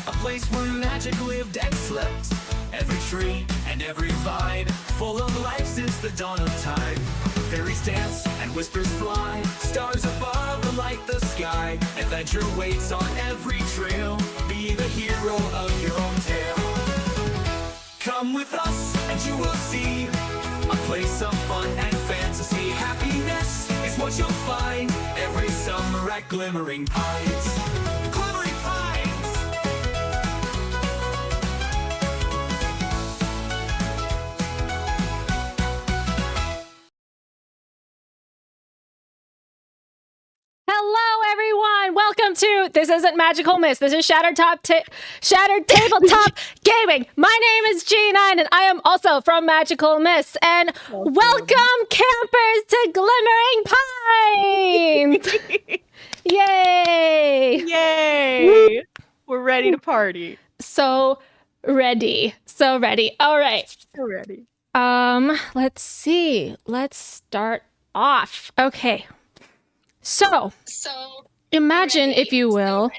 a place where magic lived and slept. Every tree and every vine, full of life since the dawn of time. Fairies dance and whispers fly, stars above light the sky. Adventure waits on every trail, be the hero of your own tale. Come with us and you will see a place of fun and fantasy. Happiness is what you'll find every summer at Glimmering Pines. Glimmering Pines! Hello, everyone. Welcome to This Isn't Magical Miss. This is Shattered Tabletop Gaming. My name is G9, and I am also from Magical Miss. And welcome, campers, to Glimmering Pines! Yay! Yay! We're ready to party. So ready. All right. We're ready. Let's see. Let's start off. Okay. So imagine, if you will.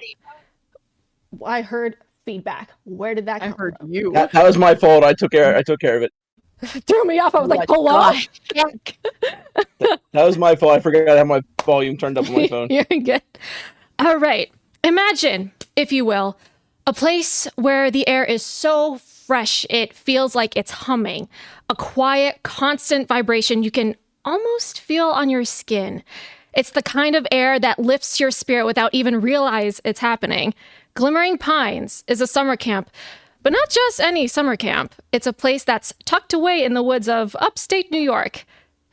I heard feedback. Where did that come I heard from? you. That was my fault. I took care of it. Threw me off. I was like, hello? That was my fault. I forgot I had my volume turned up on my phone. You're good. All right. Imagine, if you will, a place where the air is so fresh it feels like it's humming. A quiet, constant vibration you can almost feel on your skin. It's the kind of air that lifts your spirit without even realize it's happening. Glimmering Pines is a summer camp, but not just any summer camp. It's a place that's tucked away in the woods of upstate New York,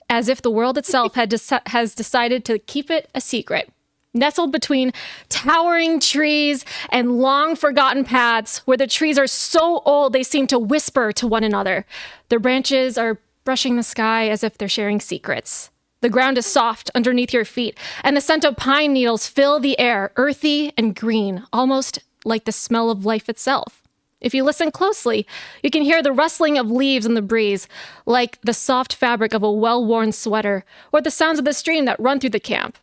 as if the world itself has decided to keep it a secret. Nestled between towering trees and long forgotten paths where the trees are so old they seem to whisper to one another. Their branches are brushing the sky as if they're sharing secrets. The ground is soft underneath your feet, and the scent of pine needles fill the air, earthy and green, almost like the smell of life itself. If you listen closely, you can hear the rustling of leaves in the breeze, like the soft fabric of a well-worn sweater, or the sounds of the stream that run through the camp.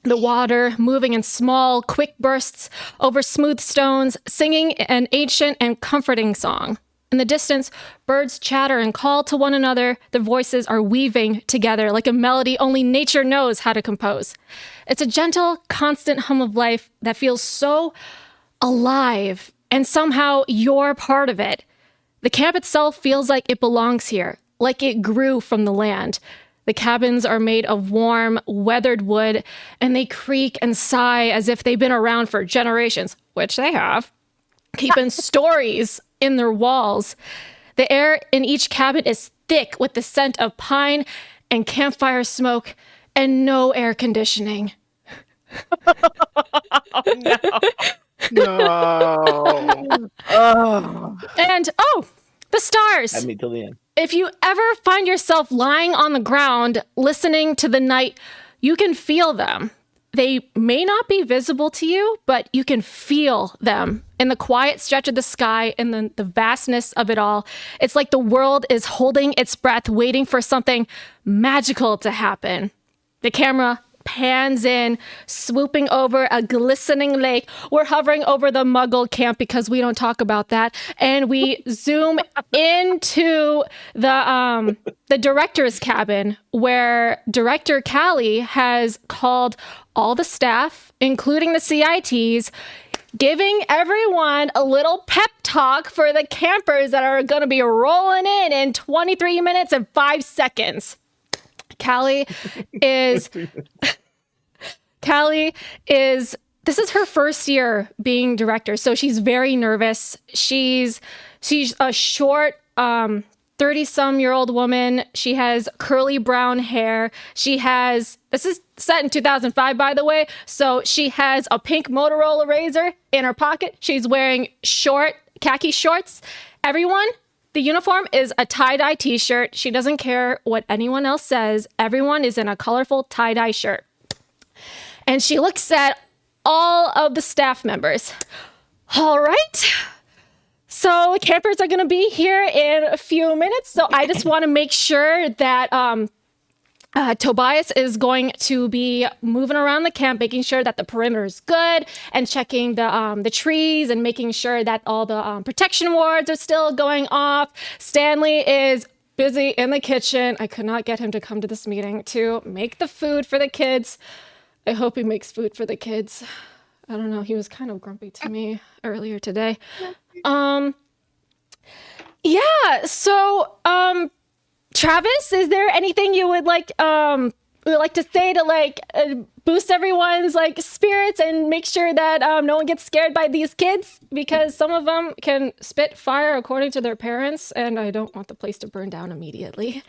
The water moving in small, quick bursts over smooth stones, singing an ancient and comforting song. In the distance, birds chatter and call to one another. Their voices are weaving together like a melody only nature knows how to compose. It's a gentle, constant hum of life that feels so alive, and somehow you're part of it. The camp itself feels like it belongs here, like it grew from the land. The cabins are made of warm, weathered wood, and they creak and sigh as if they've been around for generations, which they have, keeping stories in their walls. The air in each cabin is thick with the scent of pine and campfire smoke and no air conditioning. No. And the stars. Had me till the end. If you ever find yourself lying on the ground listening to the night, you can feel them. They may not be visible to you, but you can feel them in the quiet stretch of the sky and the vastness of it all. It's like the world is holding its breath, waiting for something magical to happen. The camera pans in, swooping over a glistening lake. We're hovering over the Muggle camp because we don't talk about that. And we zoom into the director's cabin where Director Callie has called all the staff, including the CITs, giving everyone a little pep talk for the campers that are going to be rolling in 23 minutes and 5 seconds. Callie is this is her first year being director, so she's very nervous. She's a short 30-some-year-old woman. She has curly brown hair. This is set in 2005, by the way, so she has a pink Motorola Razr in her pocket. She's wearing short khaki shorts. Everyone, the uniform is a tie-dye t-shirt. She doesn't care what anyone else says. Everyone is in a colorful tie-dye shirt. And she looks at all of the staff members. All right. So campers are going to be here in a few minutes. So I just want to make sure that Tobias is going to be moving around the camp, making sure that the perimeter is good, and checking the trees and making sure that all the protection wards are still going off. Stanley is busy in the kitchen. I could not get him to come to this meeting to make the food for the kids. I hope he makes food for the kids. I don't know. He was kind of grumpy to me earlier today. Yeah. So, Travis, is there anything you would like to say to like boost everyone's like spirits and make sure that no one gets scared by these kids, because some of them can spit fire according to their parents, and I don't want the place to burn down immediately.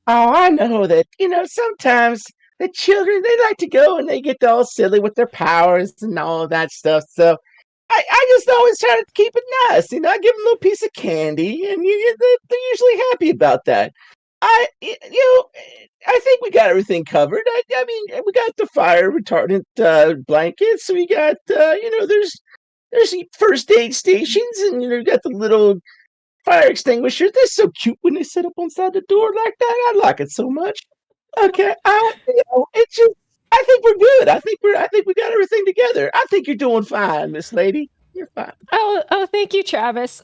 Oh, I know that, sometimes the children, they like to go and they get all silly with their powers and all of that stuff. So I just always try to keep it nice. I give them a little piece of candy, and they're usually happy about that. I think we got everything covered. I mean, we got the fire retardant blankets. We got, there's first aid stations, and we got the little fire extinguishers. They're so cute when they sit up inside the door like that. I like it so much. Okay, it's just. I think we're good. I think we got everything together. I think you're doing fine, Miss Lady. You're fine. Oh, thank you, Travis.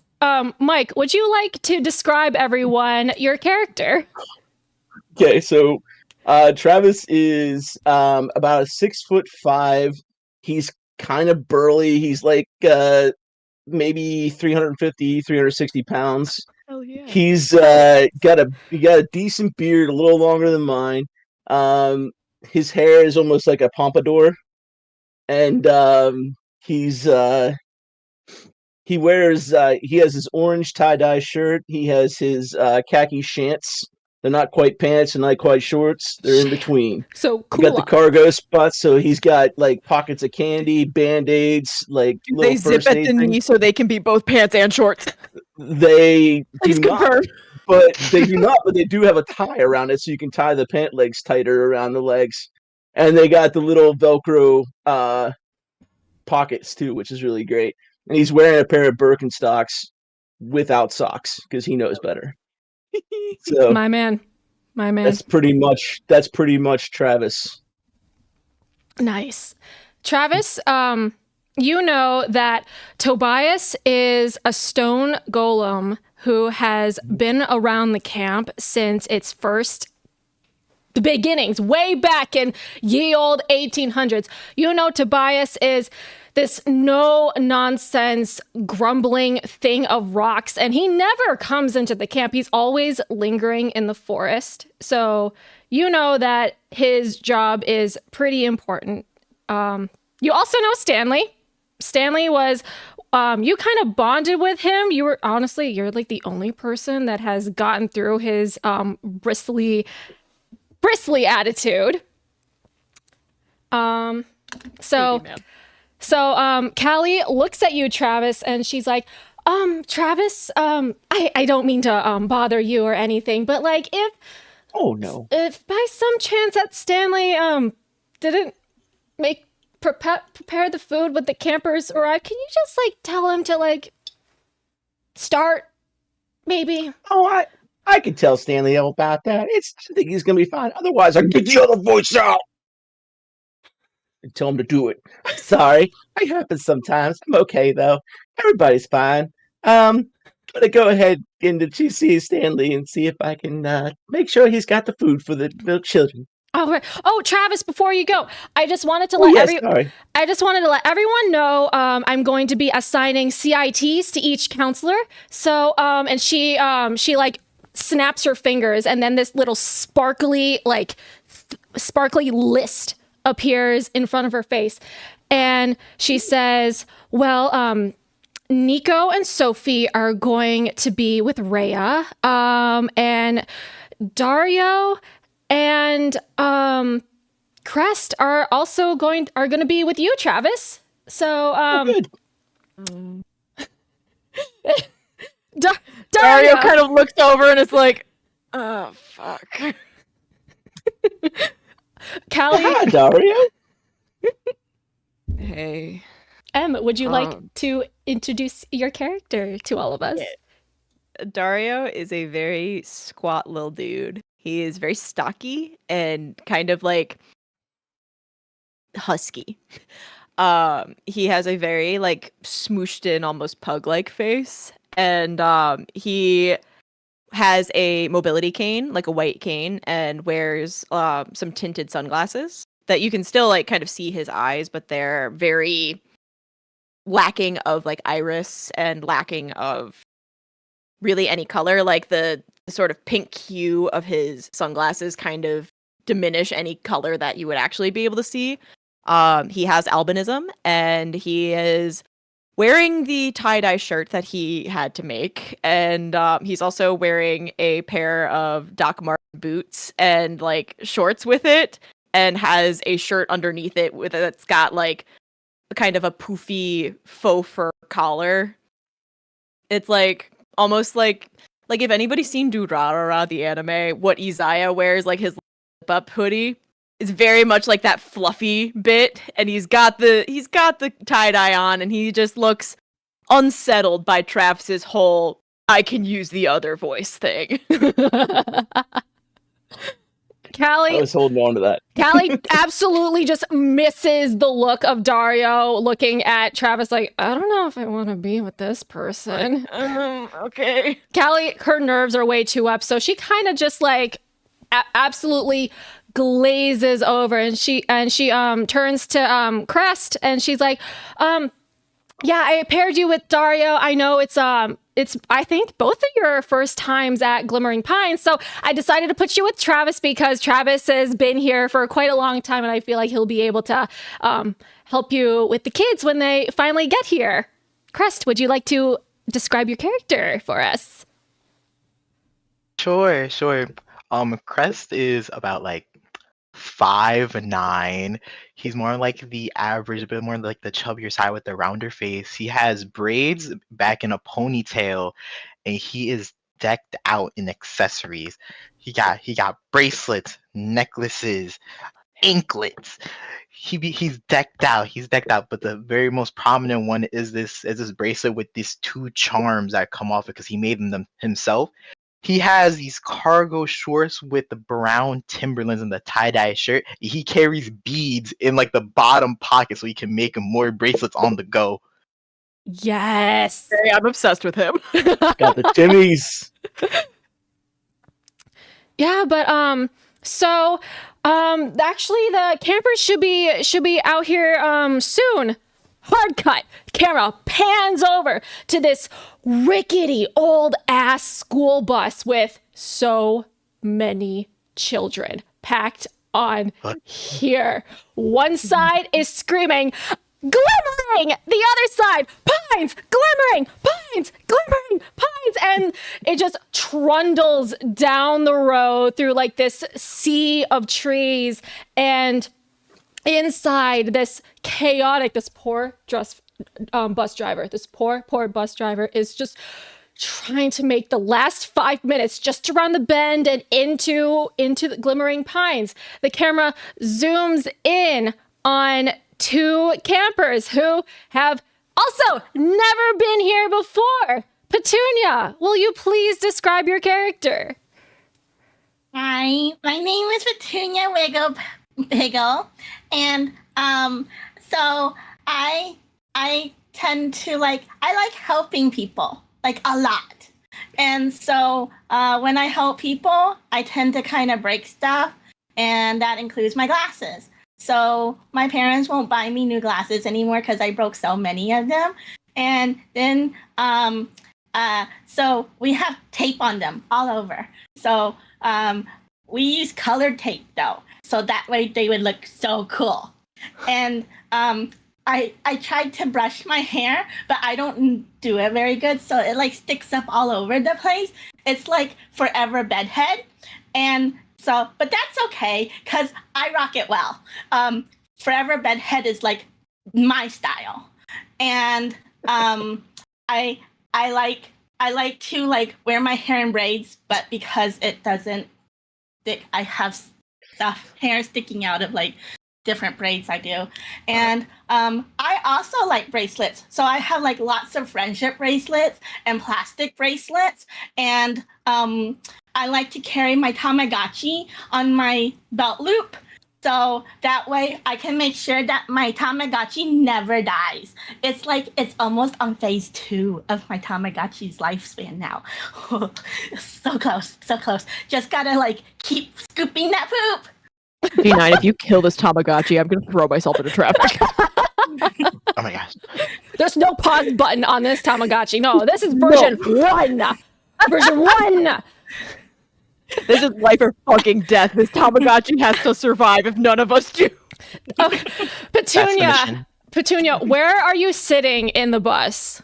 Mike, would you like to describe everyone your character? Okay, so Travis is about a 6'5". He's kind of burly. He's like maybe 350, 360 pounds. Hell yeah. He's got a decent beard, a little longer than mine. His hair is almost like a pompadour, and he has his orange tie-dye shirt. He has his khaki shants. They're not quite pants and not quite shorts. They're in between. So cool. He got the cargo spots, so he's got like pockets of candy, band-aids, like Do little they zip first at aid the knee things. so they can be both pants and shorts? They Please do not. confirm. But they do not. But they do have a tie around it, so you can tie the pant legs tighter around the legs. And they got the little Velcro pockets too, which is really great. And he's wearing a pair of Birkenstocks without socks because he knows better. So My man. that's pretty much Travis. Nice. Travis, you know that Tobias is a stone golem who has been around the camp since the beginnings, way back in ye old 1800s. You know, Tobias is this no-nonsense grumbling thing of rocks, and he never comes into the camp. He's always lingering in the forest. So you know that his job is pretty important. You also know Stanley. Stanley was, you kind of bonded with him. You're like the only person that has gotten through his bristly attitude. So Callie looks at you, Travis, and she's like, Travis, I don't mean to bother you or anything, but like if by some chance that Stanley didn't prepare the food when the campers arrive, can you just like tell him to like start maybe? Oh, I can tell Stanley all about that. I think he's gonna be fine. Otherwise, I'll get the other voice out and tell him to do it. I'm sorry. It happens sometimes. I'm okay though. Everybody's fine. I'm gonna go ahead into see Stanley and see if I can make sure he's got the food for the little children. Oh, Travis, before you go, I just wanted to I just wanted to let everyone know I'm going to be assigning CITs to each counselor. So, and she like snaps her fingers, and then this little sparkly list appears in front of her face, and she says, "Well, Nico and Sophie are going to be with Rhea, and Dario and Crest are going to be with you, Travis. So Dario kind of looks over and is like, oh fuck. Callie. Hi, Dario. Hey. Em, would you like to introduce your character to all of us? Dario is a very squat little dude. He is very stocky and kind of like husky. He has a very like smooshed in, almost pug-like face, and he has a mobility cane, like a white cane, and wears some tinted sunglasses that you can still like kind of see his eyes, but they're very lacking of like iris and lacking of really any color. Like the sort of pink hue of his sunglasses kind of diminish any color that you would actually be able to see. He has albinism, and he is wearing the tie-dye shirt that he had to make, and he's also wearing a pair of Doc Marten boots and like shorts with it, and has a shirt underneath it that's got like kind of a poofy faux fur collar. It's like almost like if anybody's seen Durarara the anime, what Izaya wears, like his lip up hoodie, is very much like that fluffy bit, and he's got the tie-dye on, and he just looks unsettled by Travis's whole I can use the other voice thing. I Callie was holding on to that. Callie absolutely just misses the look of Dario looking at Travis like, I don't know if I want to be with this person. Okay. Callie, her nerves are way too up, so she kind of just like absolutely glazes over, and she turns to Crest, and she's like, yeah, I paired you with Dario. I know it's I think both of your first times at Glimmering Pines, so I decided to put you with Travis because Travis has been here for quite a long time, and I feel like he'll be able to help you with the kids when they finally get here. Crest, would you like to describe your character for us? Sure. Crest is about like 5'9". He's more like the average, a bit more like the chubbier side with the rounder face. He has braids back in a ponytail, and he is decked out in accessories. He got bracelets, necklaces, anklets. He's decked out. He's decked out. But the very most prominent one is this bracelet with these two charms that come off because he made them himself. He has these cargo shorts with the brown Timberlands and the tie-dye shirt. He carries beads in like the bottom pocket so he can make more bracelets on the go. Yes. Hey, I'm obsessed with him. Got the Timmies. Yeah, but actually the campers should be out here soon. Hard cut. Camera pans over to this rickety old ass school bus with so many children packed on here. One side is screaming, Glimmering! The other side, Pines! Glimmering! Pines! Glimmering! Pines! And it just trundles down the road through like this sea of trees, and inside this chaotic, this poor bus driver is just trying to make the last 5 minutes just around the bend and into the Glimmering Pines. The camera zooms in on two campers who have also never been here before. Petunia, will you please describe your character? Hi, my name is Petunia Wiggle, and so I tend to I like helping people like a lot, and so when I help people, I tend to kind of break stuff, and that includes my glasses. So my parents won't buy me new glasses anymore because I broke so many of them, and then so we have tape on them all over. So we use colored tape though, so that way they would look so cool. And I tried to brush my hair, but I don't do it very good, so it sticks up all over the place. It's like forever bedhead, and so, but that's okay because I rock it well. Forever bedhead is like my style, and I like to wear my hair in braids, but because it doesn't stick, I have hair sticking out of different braids I do. And I also like bracelets. So I have lots of friendship bracelets and plastic bracelets. And I like to carry my Tamagotchi on my belt loop. So that way I can make sure that my Tamagotchi never dies. It's like it's almost on phase 2 of my Tamagotchi's lifespan now. So close, so close. Just gotta like keep scooping that poop. D9, if you kill this Tamagotchi, I'm gonna throw myself into traffic. Oh my gosh. There's no pause button on this Tamagotchi. No, this is version 1. Version 1. This is life or fucking death. This Tamagotchi has to survive if none of us do. Okay. That's the Petunia, mission. Petunia, where are you sitting in the bus?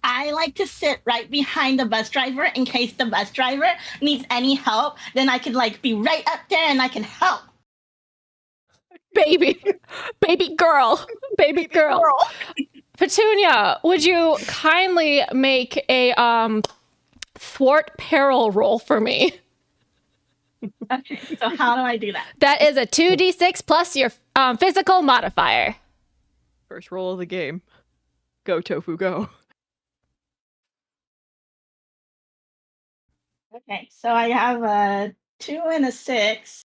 I like to sit right behind the bus driver in case the bus driver needs any help. Then I can like be right up there and I can help. Baby girl. Petunia, would you kindly make a thwart peril roll for me? Okay, so how do I do that? That is a 2d6 plus your physical modifier. First roll of the game. Go, Tofu, go. Okay, so I have a 2 and a 6,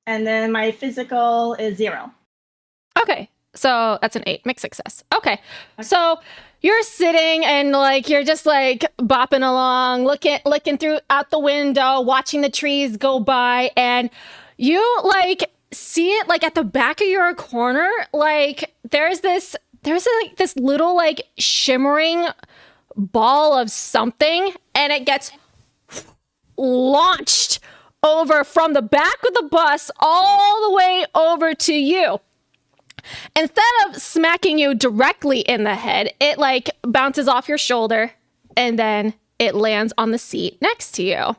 and then my physical is 0. Okay, so that's an 8, mixed success. Okay, so you're sitting and like you're just like bopping along, looking through out the window, watching the trees go by, and you like see it like at the back of your corner, like there's this little like shimmering ball of something, and it gets launched over from the back of the bus all the way over to you. Instead of smacking you directly in the head, it like bounces off your shoulder and then it lands on the seat next to you.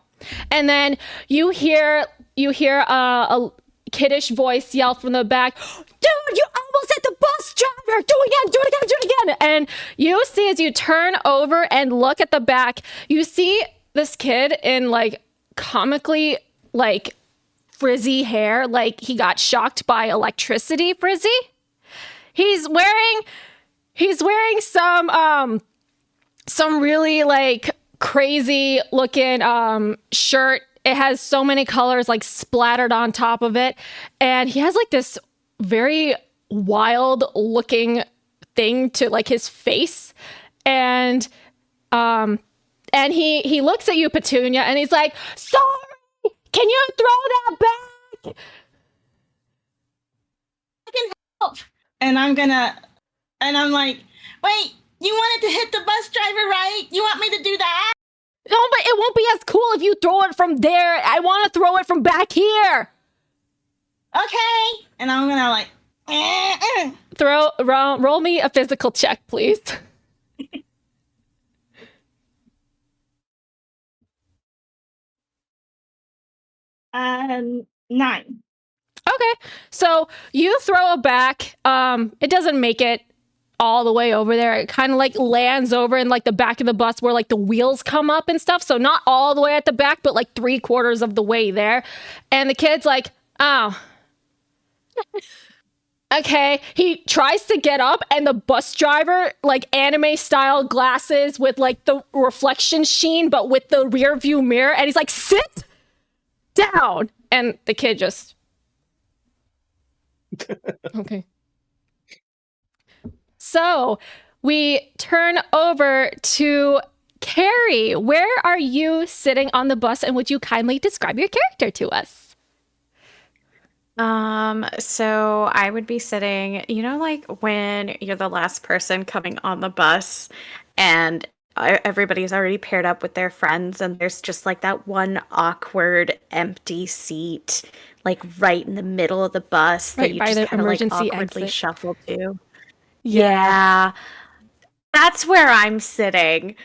And then you hear a kiddish voice yell from the back, "Dude, you almost hit the bus driver! Do it again! And you see as you turn over and look at the back, you see this kid in like comically like frizzy hair, like he got shocked by electricity frizzy. He's wearing some really like crazy looking shirt. It has so many colors like splattered on top of it, and he has like this very wild looking thing to like his face, and he looks at you, Petunia, and he's like, "Sorry, can you throw that back?" I can help. And I'm like, wait, you wanted to hit the bus driver, right? You want me to do that? No, but it won't be as cool if you throw it from there. I want to throw it from back here. Okay. And I'm gonna like, Roll me a physical check, please. 9. Okay, so you throw it back. It doesn't make it all the way over there. It kind of like lands over in like the back of the bus where like the wheels come up and stuff. So not all the way at the back, but like 3/4 of the way there. And the kid's like, "Oh, okay." He tries to get up, and the bus driver, like anime style glasses with like the reflection sheen, but with the rear view mirror, and he's like, "Sit down." And the kid just, okay. So we turn over to Carrie. Where are you sitting on the bus, and would you kindly describe your character to us? So I would be sitting, like when you're the last person coming on the bus and everybody's already paired up with their friends and there's just like that one awkward empty seat, like right in the middle of the bus Right that you by just the kind of like emergency awkwardly exit. shuffle to. Yeah. That's where I'm sitting.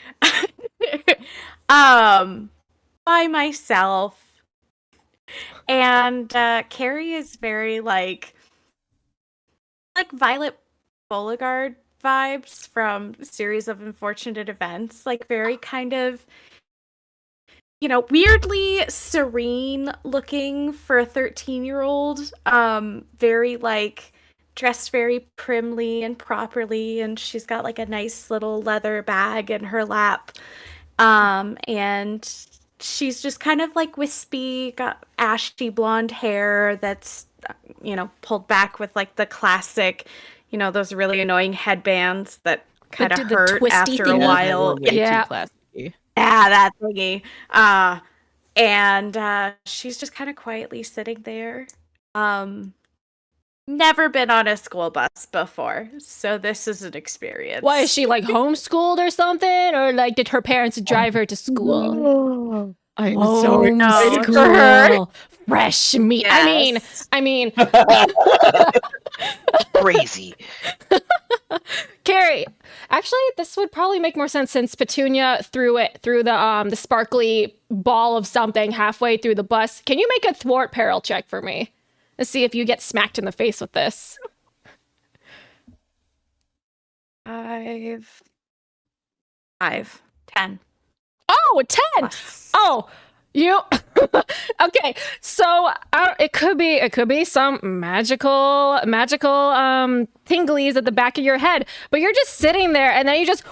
By myself. And Carrie is very like Violet Beauregard vibes from Series of Unfortunate Events, like very kind of, weirdly serene looking for a 13-year-old, very like dressed very primly and properly, and she's got like a nice little leather bag in her lap, and she's just kind of like wispy, got ashy blonde hair that's, pulled back with like the classic, those really annoying headbands that kind of the hurt twisty after a thingy? while. Way Yeah. too classy. Yeah, that thingy. And she's just kind of quietly sitting there. Never been on a school bus before, so this is an experience. Why is she like homeschooled or something? Or like did her parents drive her to school? I'm so excited for her. Homeschool. Fresh meat. Yes. I mean, Crazy. Carrie, actually, this would probably make more sense since Petunia threw it through the sparkly ball of something halfway through the bus. Can you make a thwart peril check for me? Let's see if you get smacked in the face with this. 5, 10. Oh, a 10. Plus. Oh, you okay? So it could be some magical tinglies at the back of your head, but you're just sitting there, and then you just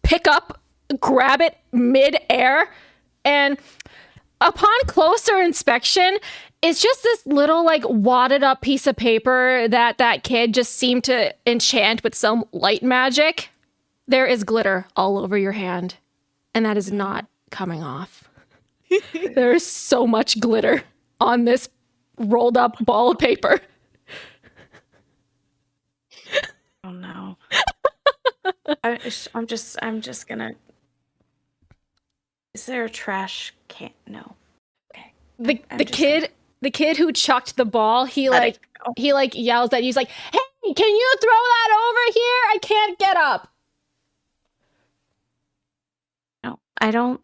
pick up, grab it mid-air, and upon closer inspection, it's just this little like wadded up piece of paper that kid just seemed to enchant with some light magic. There is glitter all over your hand, and that is not coming off. There is so much glitter on this rolled up ball of paper. Oh no. I'm just gonna. Is there a trash can? No. Okay. The kid who chucked the ball, he yells at you. He's like, "Hey, can you throw that over here? I can't get up." No, I don't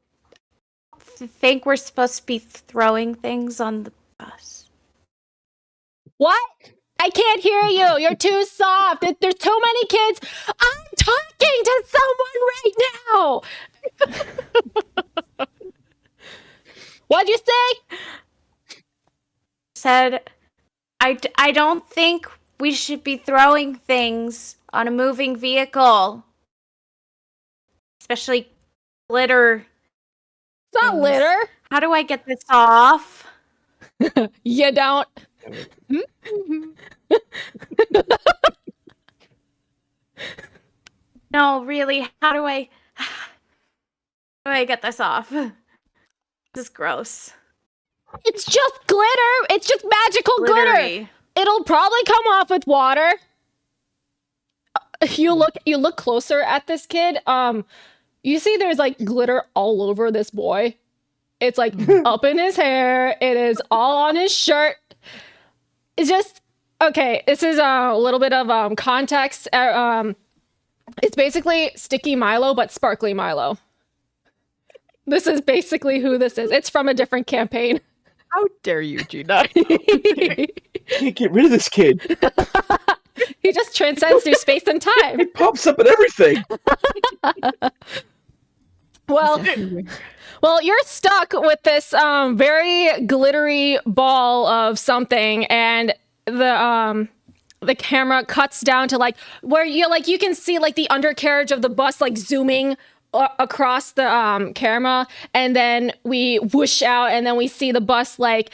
think we're supposed to be throwing things on the bus. What? I can't hear you. You're too soft. There's too many kids. I'm talking to someone right now. What'd you say? Said, I don't think we should be throwing things on a moving vehicle. Especially glitter. It's not litter. How do I get this off? You don't. No, really, how do I get this off? This is gross. It's just glitter. It's just magical glitter. Glittery. It'll probably come off with water. You look closer at this kid. You see there's like glitter all over this boy. It's like up in his hair. It is all on his shirt. It's just okay. This is a little bit of context. It's basically sticky Milo, but sparkly Milo. This is basically who this is. It's from a different campaign. How dare you, Gina? Can't get rid of this kid. He just transcends through space and time. It pops up at everything. Well, you're stuck with this very glittery ball of something, and the camera cuts down to like where you can see like the undercarriage of the bus like zooming across the camera, and then we whoosh out, and then we see the bus like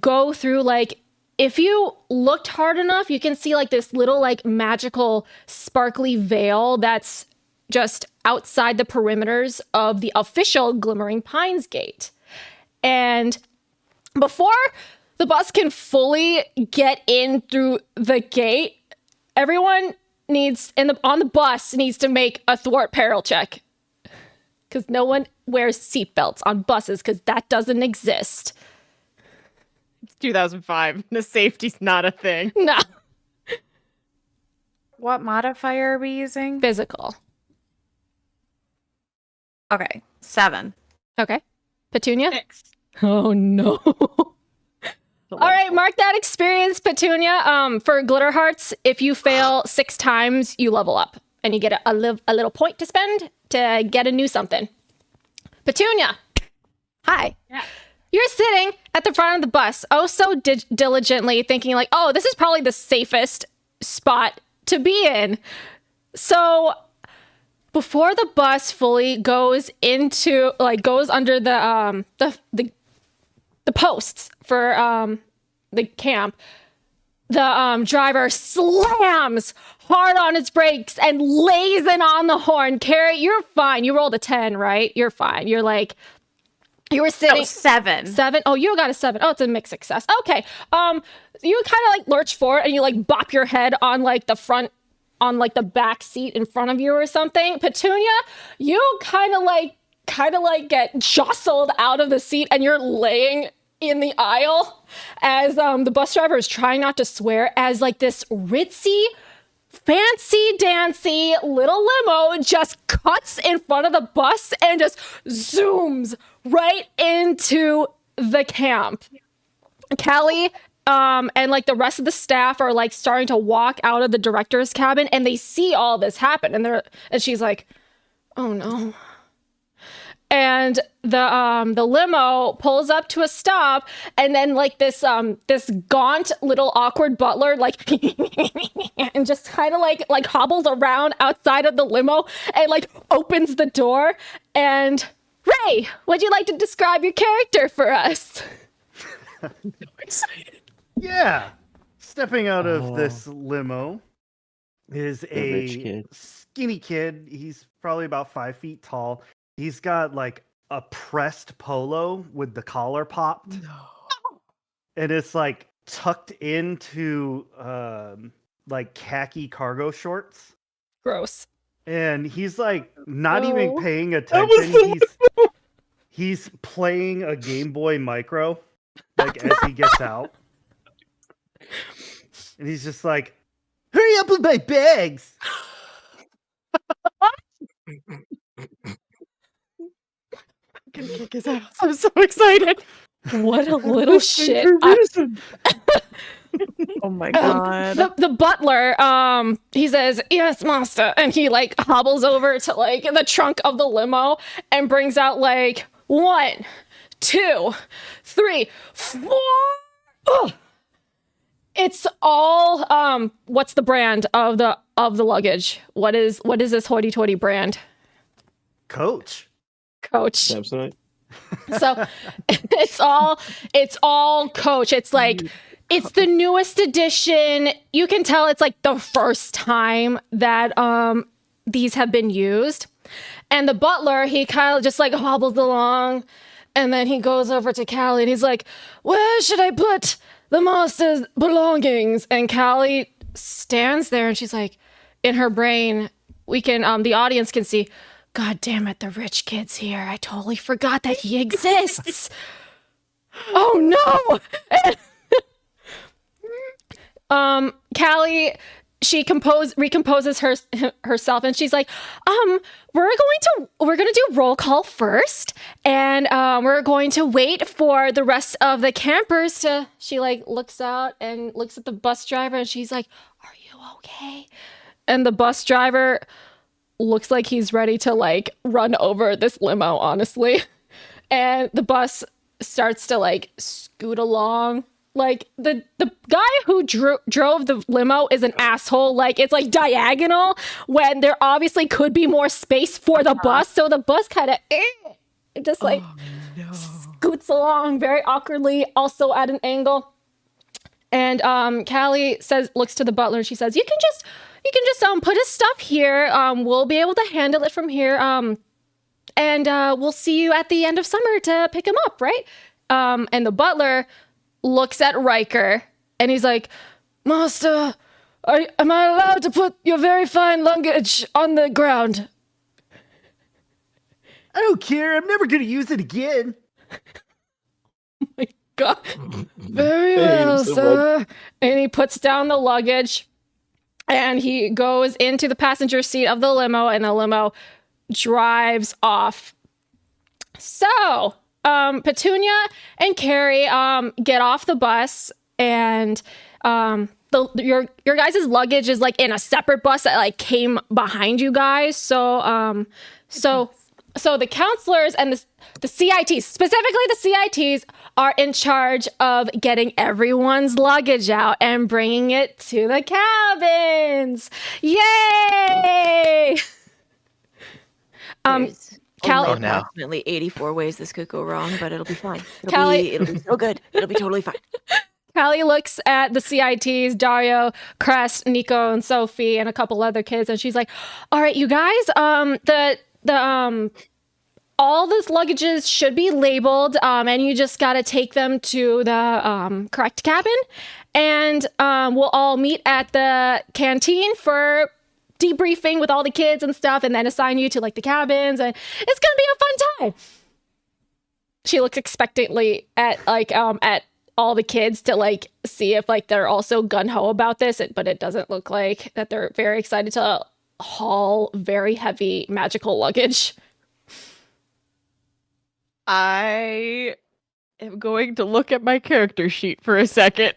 go through like. If you looked hard enough, you can see like this little like magical sparkly veil that's just outside the perimeters of the official Glimmering Pines gate. And before the bus can fully get in through the gate, everyone on the bus needs to make a thwart peril check. Because no one wears seatbelts on buses because that doesn't exist. It's 2005. The safety's not a thing. No. What modifier are we using? Physical. Okay, 7. Okay. Petunia? 6. Oh no. All right, mark that experience, Petunia. For Glitter Hearts, if you fail 6 times, you level up. And you get a little point to spend to get a new something. Petunia. Hi. Yeah. You're sitting at the front of the bus, oh so diligently, thinking like, oh, this is probably the safest spot to be in. So before the bus fully goes into goes under the posts for the camp, the driver slams hard on his brakes and lays it on the horn. Carrie, you're fine. You rolled a 10, right? You're fine. You're like, you were sitting. That was 7. 7. Oh, you got a 7. Oh, it's a mixed success. Okay. You kind of like lurch forward and you like bop your head on like the front, on like the back seat in front of you or something. Petunia, you kind of like get jostled out of the seat and you're laying in the aisle as the bus driver is trying not to swear, as like this ritzy, fancy dancy little limo just cuts in front of the bus and just zooms right into the camp. Callie and like the rest of the staff are like starting to walk out of the director's cabin and they see all this happen and she's like, oh no. And the limo pulls up to a stop, and then like this gaunt little awkward butler like and just kind of like hobbles around outside of the limo and like opens the door. And Ray, would you like to describe your character for us? Yeah. Stepping out of this limo is A rich a kid. skinny kid. He's probably about 5 feet tall. He's got like a pressed polo with the collar popped. And it's like tucked into like khaki cargo shorts. Gross. And he's like not No. even paying was attention. He's playing a Game Boy Micro like as he gets out. And he's just like, hurry up with my bags. Gonna kick his ass. I'm so excited. What a little shit. Oh my god. The butler, he says, yes, master. And he like hobbles over to like the trunk of the limo and brings out like 1, 2, 3, 4. Ugh. It's all what's the brand of the luggage? What is this hoity-toity brand? Coach. Coach. Samsonite. So it's all Coach. It's like it's the newest edition. You can tell it's like the first time that these have been used. And the butler, he kind of just like hobbles along, and then he goes over to Callie and he's like, where should I put the master's belongings? And Callie stands there and she's like, in her brain, we can the audience can see, God damn it, the rich kid's here. I totally forgot that he exists. Oh no. Callie, she recomposes herself and she's like, we're gonna do roll call first, and we're going to wait for the rest of the campers to. She like looks out and looks at the bus driver and she's like, are you okay? And the bus driver looks like he's ready to like run over this limo, honestly. And the bus starts to like scoot along. Like the guy who drove the limo is an asshole. Like it's like diagonal when there obviously could be more space for the bus. So the bus kind of just like scoots along very awkwardly, also at an angle. And Callie looks to the butler and she says, you can just put his stuff here. We'll be able to handle it from here. And we'll see you at the end of summer to pick him up, right? And the butler looks at Riker and he's like, Master, am I allowed to put your very fine luggage on the ground? I don't care. I'm never going to use it again. My God. Very well, sir. And he puts down the luggage and he goes into the passenger seat of the limo, and the limo drives off. So, Petunia and Carrie get off the bus, and your guys' luggage is like in a separate bus that like came behind you guys. So the counselors and the CITs, specifically the CITs, are in charge of getting everyone's luggage out and bringing it to the cabins. Yay! There's Callie- only Oh, no. approximately 84 ways this could go wrong, but it'll be fine. Callie- It'll be so good. It'll be totally fine. Callie looks at the CITs, Dario, Crest, Nico, and Sophie, and a couple other kids, and she's like, "All right, you guys, all the luggages should be labeled, and you just gotta take them to the correct cabin, and we'll all meet at the canteen for debriefing with all the kids and stuff, and then assign you to like the cabins, and it's gonna be a fun time." She looks expectantly at at all the kids to like see if like they're also gun-ho about this, but it doesn't look like that they're very excited to haul very heavy magical luggage. I am going to look at my character sheet for a second.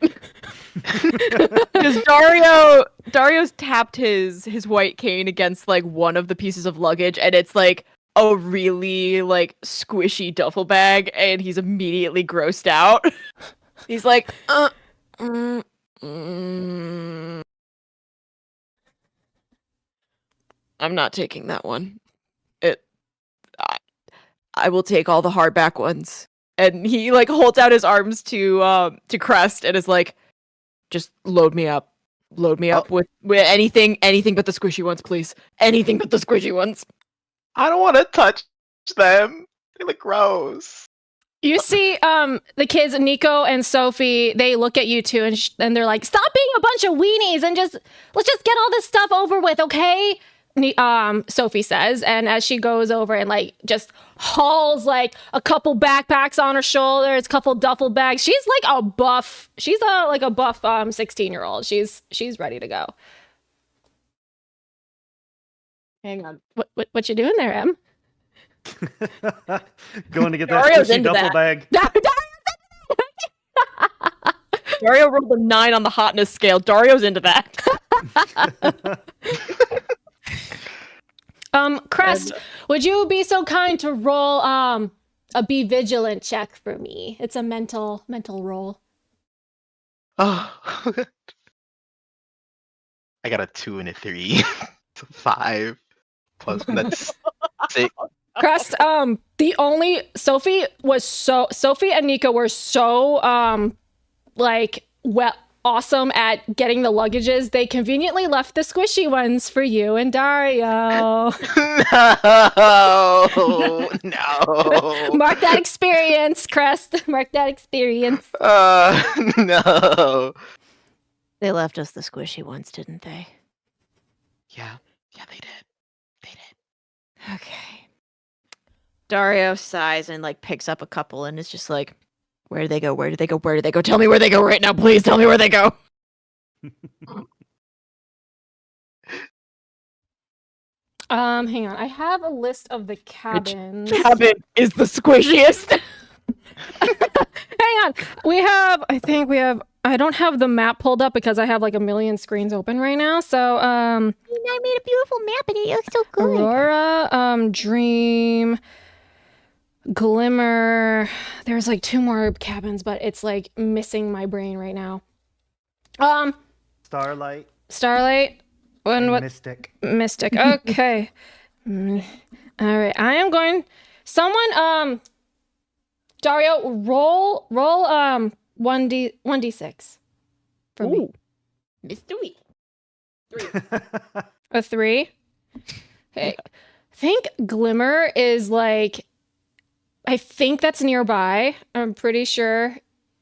Because Dario's tapped his white cane against like one of the pieces of luggage, and it's like a really like squishy duffel bag, and he's immediately grossed out. He's like, I'm not taking that one. I will take all the hardback ones. And he like holds out his arms to Crest and is like, just load me up. Load me up with anything but the squishy ones, please. Anything but the squishy ones. I don't want to touch them. They look gross. You see the kids, Nico and Sophie, they look at you two and they're like, "Stop being a bunch of weenies and let's just get all this stuff over with, okay?" Sophie says, and as she goes over and like just hauls like a couple backpacks on her shoulders, a couple duffel bags. She's like a buff. She's a buff 16-year-old. She's ready to go. Hang on. What you doing there, Em? Going to get that Dario's squishy into duffel that. bag. Dario rolled a 9 on the hotness scale. Dario's into that. Crest, would you be so kind to roll a be vigilant check for me? It's a mental roll. Oh. I got a 2 and a 3. So 5 plus one, that's 6. Crest, Sophie and Nico were so awesome at getting the luggages. They conveniently left the squishy ones for you and Dario. No. Mark that experience, Crest. Mark that experience. No. They left us the squishy ones, didn't they? Yeah, they did. Okay. Dario sighs and like picks up a couple and is just like, where do they go? Where do they go? Where do they go? Tell me where they go right now, please. Tell me where they go. Hang on. I have a list of the cabins. Cabin is the squishiest. Hang on. I don't have the map pulled up because I have like a million screens open right now. So, I made a beautiful map and it looks so good. Aurora, Dream, Glimmer. There's like 2 more cabins, but it's like missing my brain right now. Starlight. And what? Mystic. Mystic. Okay. All right. I am going. Someone. Dario, roll 1d6 for me. Mystery. A 3. Okay. I think Glimmer is like. I think that's nearby. I'm pretty sure.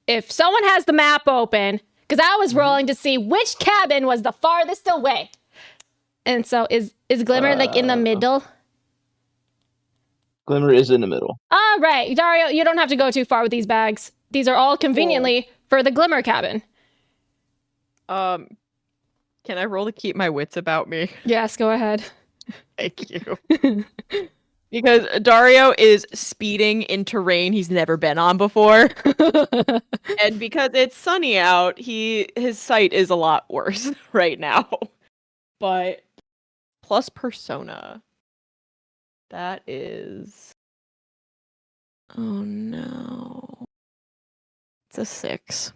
If someone has the map open, because I was rolling to see which cabin was the farthest away. And so is Glimmer like in the middle? Glimmer is in the middle. All right, Dario, you don't have to go too far with these bags. These are all conveniently for the Glimmer cabin. Can I roll to keep my wits about me? Yes, go ahead. Thank you. Because Dario is speeding in terrain he's never been on before. And because it's sunny out, his sight is a lot worse right now. But plus persona. That is... Oh no. It's a 6.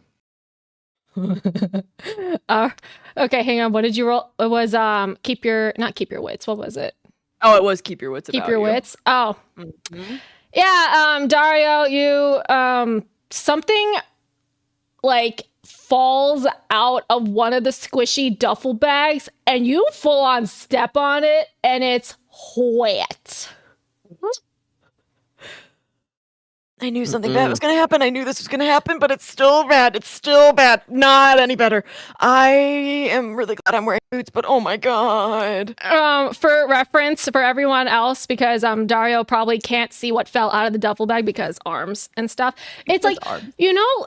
Okay, hang on. What did you roll? It was not keep your wits. What was it? Oh, it was keep your wits about Keep your you. wits. Oh. Mhm. Yeah, Dario, you something like falls out of one of the squishy duffel bags and you full on step on it and it's wet. I knew something bad was going to happen. I knew this was going to happen, but it's still bad. It's still bad. Not any better. I am really glad I'm wearing boots, but oh my god. For reference for everyone else, because Dario probably can't see what fell out of the duffel bag because arms and stuff. It's like arms. you know,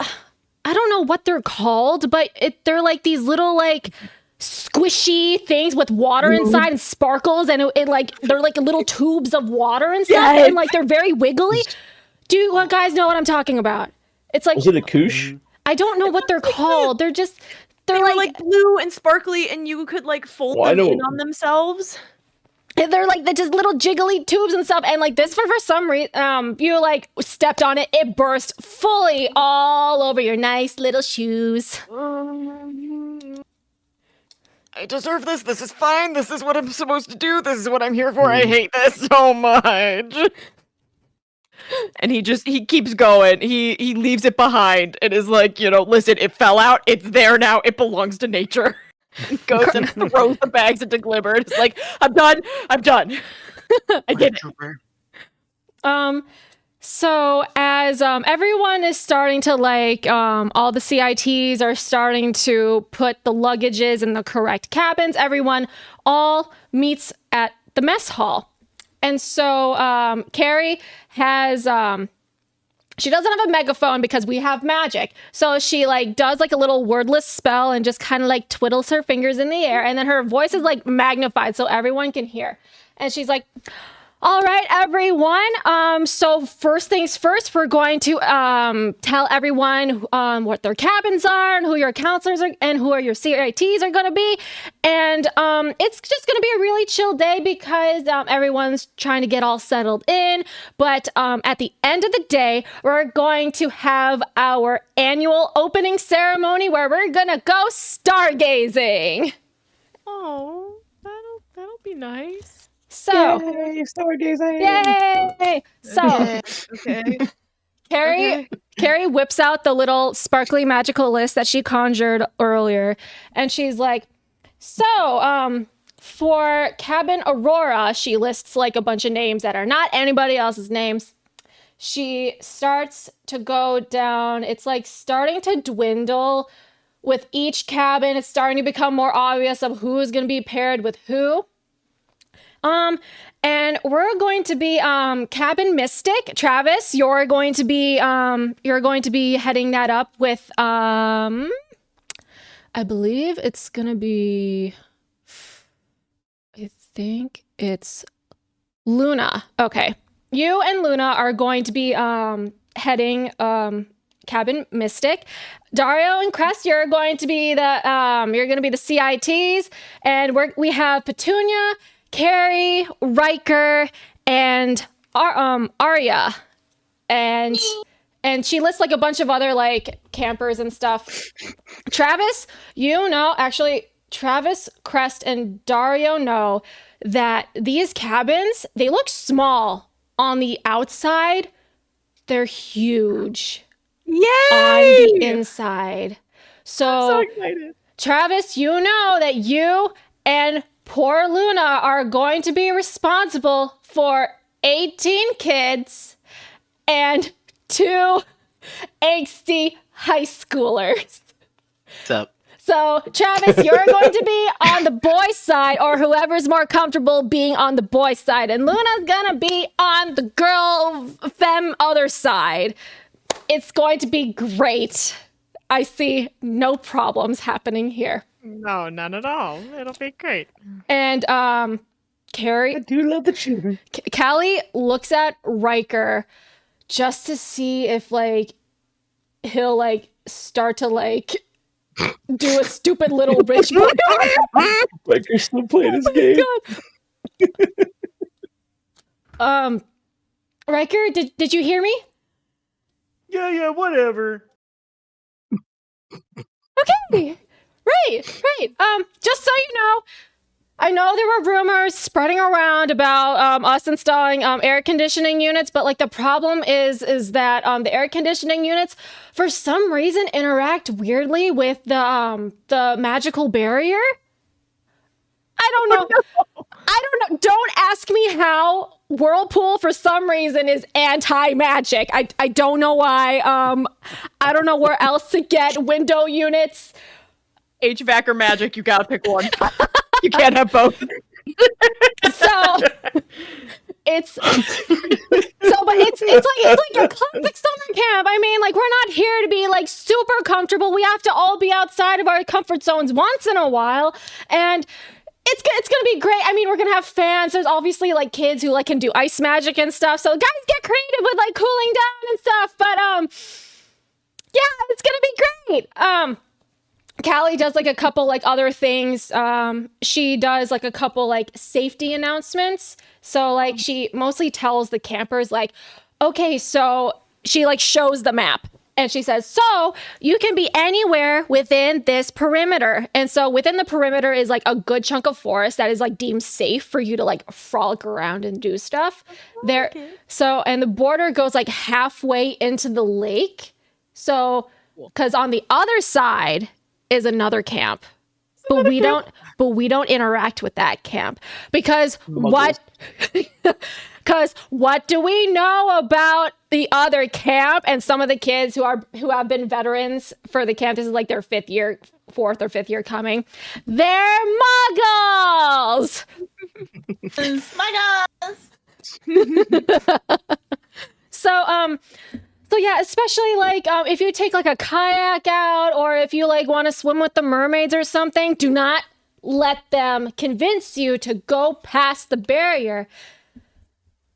I don't know what they're called, but they're like these little like squishy things with water inside and sparkles, and it like they're like little tubes of water and stuff, Yes. and like they're very wiggly. Do you guys know what I'm talking about? It's like Was it a koosh? I don't know what they're called. They're They were like blue and sparkly, and you could like fold Oh, I them know. in on themselves. they're like they're just little jiggly tubes and stuff, and like this for some reason you like stepped on it, it burst fully all over your nice little shoes. I deserve this. This is fine. This is what I'm supposed to do. This is what I'm here for. I hate this so much. And he keeps going. He leaves it behind and is like, listen, it fell out. It's there now. It belongs to nature. And goes and throws the bags into Glimmer. And it's like, I'm done. I'm done. I did it. So as everyone is starting to like all the CITs are starting to put the luggages in the correct cabins, everyone all meets at the mess hall. And so Carrie has she doesn't have a megaphone because we have magic. So she like does like a little wordless spell and just kind of like twiddles her fingers in the air, and then her voice is like magnified so everyone can hear. And she's like, all right, everyone. So first things first, we're going to tell everyone what their cabins are and who your counselors are and who are your CITs are going to be. And it's just going to be a really chill day because everyone's trying to get all settled in. But at the end of the day, we're going to have our annual opening ceremony where we're going to go stargazing. Oh, that'll be nice. So, Yay, stargazing! yay! So, Okay. Carrie whips out the little sparkly magical list that she conjured earlier, and she's like, so, for Cabin Aurora, she lists like a bunch of names that are not anybody else's names. She starts to go down. It's like starting to dwindle with each cabin. It's starting to become more obvious of who is going to be paired with who. And we're going to be Cabin Mystic. Travis, you're going to be heading that up with I believe it's gonna be, I think it's Luna. Okay. You and Luna are going to be heading Cabin Mystic. Dario and Crest, you're going to be the CITs, and we have Petunia, Carrie, Riker, and Arya, and she lists like a bunch of other like campers and stuff. Travis, Travis, Crest, and Dario know that these cabins, they look small on the outside. They're huge on the inside. So excited. Travis, you know that you and poor Luna are going to be responsible for 18 kids and 2 angsty high schoolers. What's up? So, Travis, you're going to be on the boys' side, or whoever's more comfortable being on the boys' side, and Luna's gonna be on the girl femme other side. It's going to be great. I see no problems happening here. No, none at all. It'll be great. And Carrie, I do love the children. Callie looks at Riker just to see if like he'll like start to like do a stupid little rich boy. Riker's still playing his game. Riker, did you hear me? Yeah, whatever. Okay. Right. Just so you know, I know there were rumors spreading around about us installing air conditioning units, but like the problem is that the air conditioning units, for some reason, interact weirdly with the magical barrier. I don't know. I don't know. Don't ask me how. Whirlpool, for some reason, is anti-magic. I don't know why. I don't know where else to get window units. HVAC or magic, you gotta pick one. You can't have both. So it's like a classic summer camp. I mean, like, we're not here to be like super comfortable. We have to all be outside of our comfort zones once in a while, and it's gonna be great. I mean, we're gonna have fans. There's obviously like kids who like can do ice magic and stuff. So guys, get creative with like cooling down and stuff. But yeah, it's gonna be great. Callie does like a couple like other things. She does like a couple like safety announcements. So like she mostly tells the campers like, okay, so she like shows the map and she says, so you can be anywhere within this perimeter. And so within the perimeter is like a good chunk of forest that is like deemed safe for you to like frolic around and do stuff there. Okay. So, and the border goes like halfway into the lake. So, because on the other side is another camp, but we don't interact with that camp because what do we know about the other camp? And some of the kids who have been veterans for the camp, this is like their fourth or fifth year coming, they're muggles. Muggles. So yeah, especially like if you take like a kayak out or if you like want to swim with the mermaids or something, do not let them convince you to go past the barrier.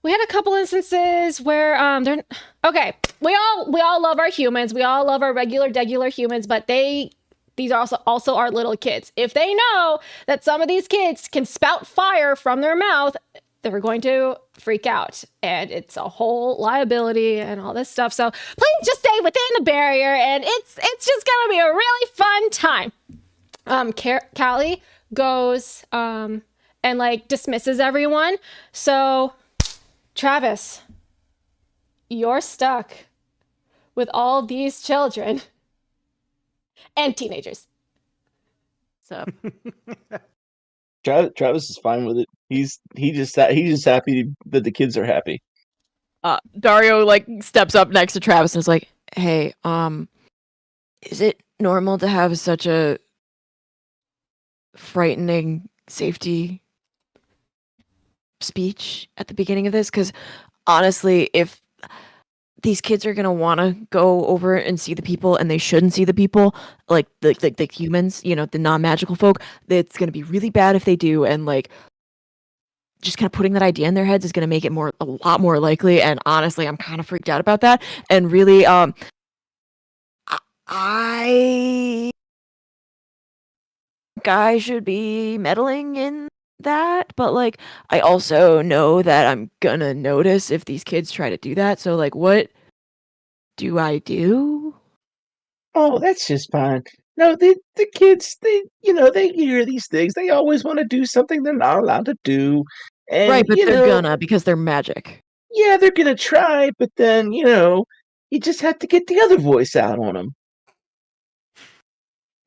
We had a couple instances where we all love our humans, we all love our regular humans, but these are also our little kids. If they know that some of these kids can spout fire from their mouth, they're going to freak out, and it's a whole liability and all this stuff. So please just stay within the barrier, and it's just gonna be a really fun time. Callie goes and like dismisses everyone. So Travis, you're stuck with all these children and teenagers. So Travis is fine with it. He's just happy that the kids are happy. Dario like steps up next to Travis and is like, "Hey, is it normal to have such a frightening safety speech at the beginning of this? Because honestly, if these kids are gonna want to go over and see the people, and they shouldn't see the people, like the humans, you know, the non-magical folk, it's gonna be really bad if they do, and like just kind of putting that idea in their heads is gonna make it a lot more likely. And honestly, I'm kind of freaked out about that. And really, I should be meddling in that, but like I also know that I'm gonna notice if these kids try to do that. So like, what do I do? Oh, that's just fine. No, the kids, they hear these things. They always want to do something they're not allowed to do. And, Right, but they're gonna, because they're magic. Yeah, they're gonna try, but then, you just have to get the other voice out on them.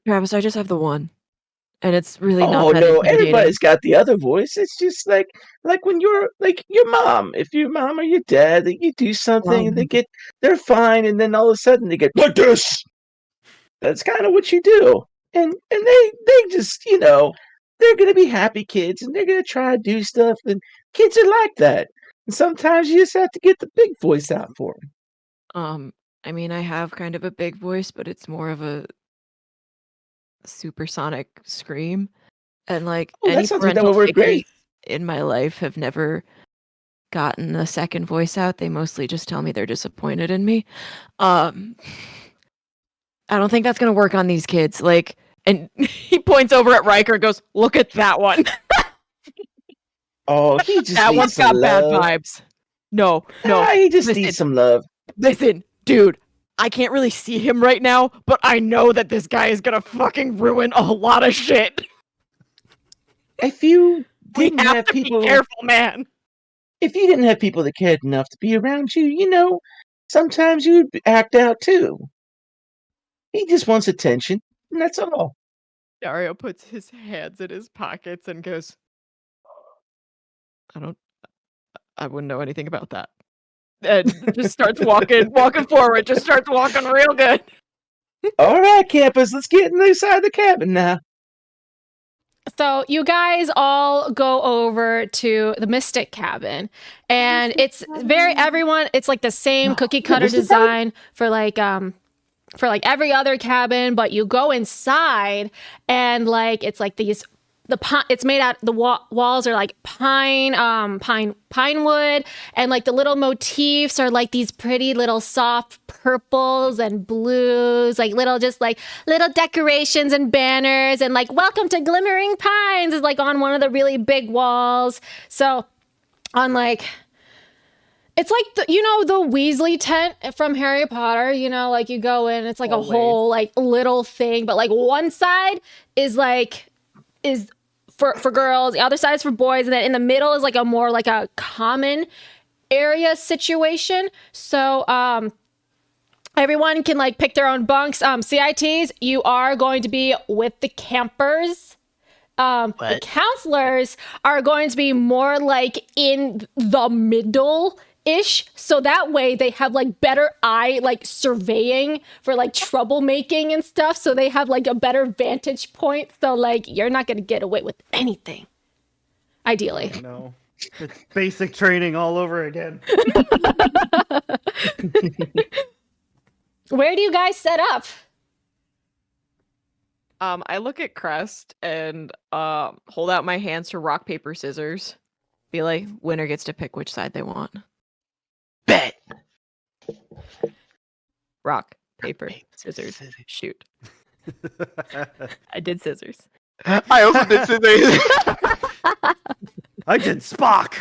Travis, I just have the one. And it's really not Oh that no, intimidating. everybody's got the other voice. It's just like when you're like your mom. If your mom or your dad, you do something, they're fine, and then all of a sudden they get like this. That's kind of what you do. And they just, they're gonna be happy kids, and they're gonna try to do stuff, and kids are like that. And sometimes you just have to get the big voice out for them. I mean, I have kind of a big voice, but it's more of a supersonic scream, and like any parental figures in my life have never gotten a second voice out. They mostly just tell me they're disappointed in me. I don't think that's gonna work on these kids. Like, and he points over at Riker and goes, "Look at that one." Oh, he just that one's got bad vibes. No, he just needs some love. Listen, dude. I can't really see him right now, but I know that this guy is gonna fucking ruin a lot of shit. if you We didn't have to people, be careful, man. if you didn't have people that cared enough to be around you, sometimes you'd act out too. He just wants attention, and that's all. Dario puts his hands in his pockets and goes, I wouldn't know anything about that. And just starts walking forward, just starts walking real good. All right, campers, let's get inside the cabin now. So you guys all go over to the Mystic Cabin, and it's it's like the same cookie cutter Mystic design for like every other cabin, but you go inside and like it's like it's made out, the walls are like pine wood, and like the little motifs are like these pretty little soft purples and blues, like little decorations and banners, and like welcome to Glimmering Pines is like on one of the really big walls. So on like, it's like the Weasley tent from Harry Potter, like you go in, it's like a whole like little thing, but like one side is for girls, the other side is for boys, and then in the middle is like a more like a common area situation. So everyone can like pick their own bunks. CITs, you are going to be with the campers. The counselors are going to be more like in the middle ish, so that way they have like better eye like surveying for like troublemaking and stuff, so they have like a better vantage point, so like you're not gonna get away with anything, ideally. No, it's basic training all over again. Where do you guys set up? I look at Crest and hold out my hands to rock, paper, scissors. Be like, winner gets to pick which side they want. Bet. Rock, paper, scissors, shoot. I did scissors. I also did scissors. I did Spock.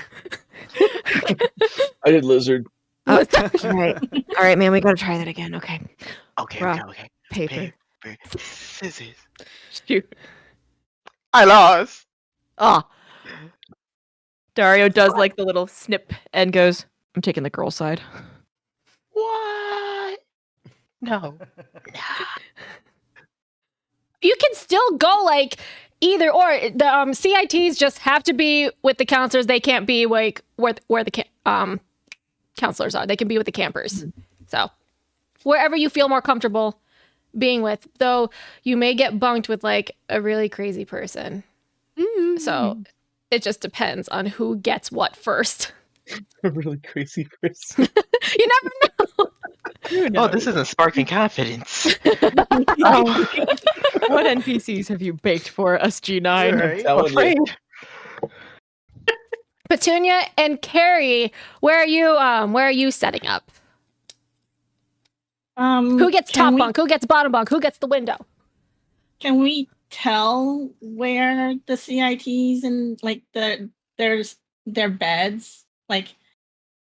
I did lizard. All right, man, we gotta try that again. Okay. Okay. Rock, paper, scissors. shoot. I lost. Ah. Dario does like the little snip and goes, I'm taking the girl side. What? No. You can still go like either or. The CITs just have to be with the counselors. They can't be like where the counselors are. They can be with the campers. So wherever you feel more comfortable being with, though you may get bunked with like a really crazy person. So it just depends on who gets what first. A really crazy person. You never know. Oh, this isn't sparking confidence. What NPCs have you baked for us, G9? Right. I'm afraid. Petunia and Carrie, where are you setting up? Who gets top bunk? Who gets bottom bunk? Who gets the window? Can we tell where the CITs and like their beds? Like,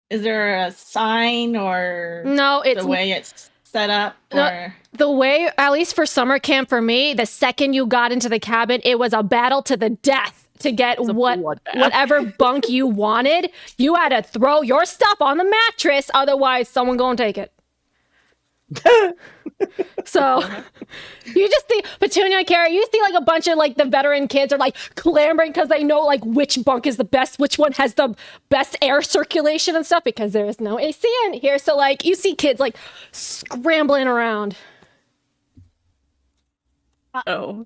is there a sign or No, it's the way it's set up? No, Or the way, at least for summer camp for me, the second you got into the cabin, it was a battle to the death to get whatever bunk you wanted. You had to throw your stuff on the mattress, otherwise someone gonna take it. So you just see Petunia and Carrie, you see like a bunch of like the veteran kids are like clamoring because they know like which bunk is the best, which one has the best air circulation and stuff, because there is no AC in here. So like you see kids like scrambling around. Oh.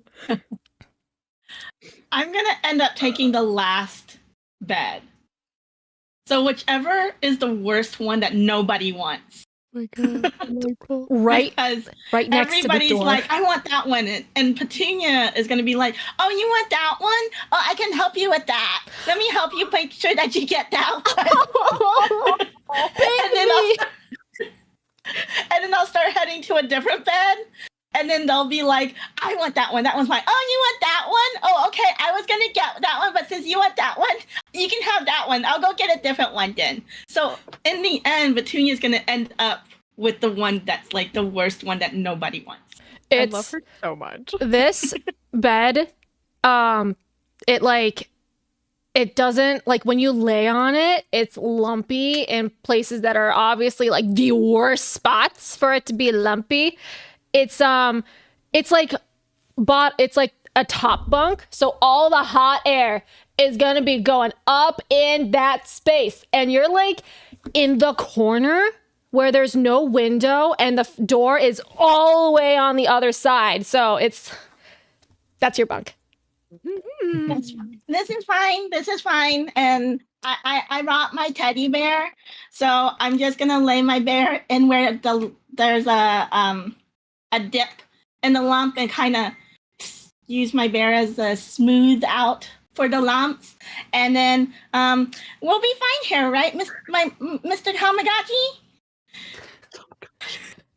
I'm gonna end up taking the last bed. So whichever is the worst one that nobody wants. My God. Right, Because right next to the everybody's door. like, I want that one. And Petunia is going to be like, oh, you want that one? Oh, I can help you with that. Let me help you make sure that you get that one. and then I'll start heading to a different bed. And then they'll be like, I want that one. That one's mine. Oh, you want that one? Oh, okay. I was going to get that one. But since you want that one, you can have that one. I'll go get a different one then. So in the end, Petunia's going to end up with the one that's like the worst one that nobody wants. I love her so much. This bed, it doesn't, like, when you lay on it, it's lumpy in places that are obviously like the worst spots for it to be lumpy. It's like it's like a top bunk, so all the hot air is gonna be going up in that space, and you're like in the corner where there's no window and the door is all the way on the other side. So that's your bunk. This is fine. This is fine. And I brought my teddy bear, so I'm just gonna lay my bear in where there's a dip in the lump and kind of use my bear as a smooth out for the lumps, and then we'll be fine here, right, Mr. Tamagotchi?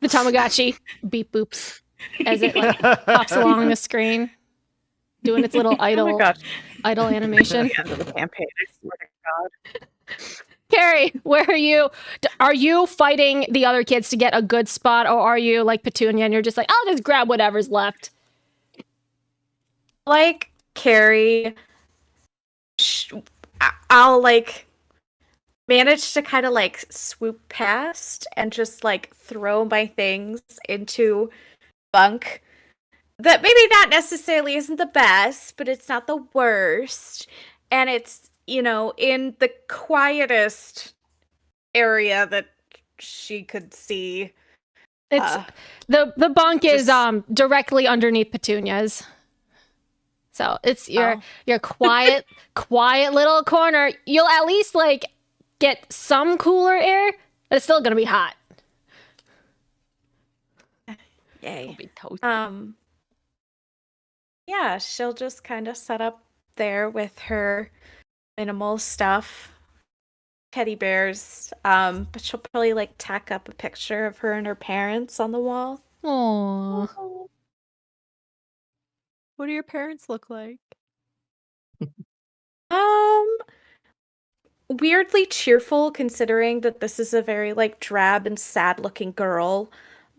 The Tamagotchi beep boops as it like hops along the screen, doing its little idle animation. The end of the campaign, I swear to God. Carrie, where are you? Are you fighting the other kids to get a good spot, or are you like Petunia and you're just like, I'll just grab whatever's left? Like Carrie, I'll like manage to kind of like swoop past and just like throw my things into bunk that maybe not necessarily isn't the best, but it's not the worst, and it's, you know, in the quietest area that she could see. It's the bunk is directly underneath Petunia's. So it's your quiet little corner. You'll at least like get some cooler air, but it's still gonna be hot. Yay. Be toasty. Yeah, she'll just kind of set up there with her minimal stuff, teddy bears. But she'll probably like tack up a picture of her and her parents on the wall. Aww. What do your parents look like? Weirdly cheerful, considering that this is a very like drab and sad looking girl.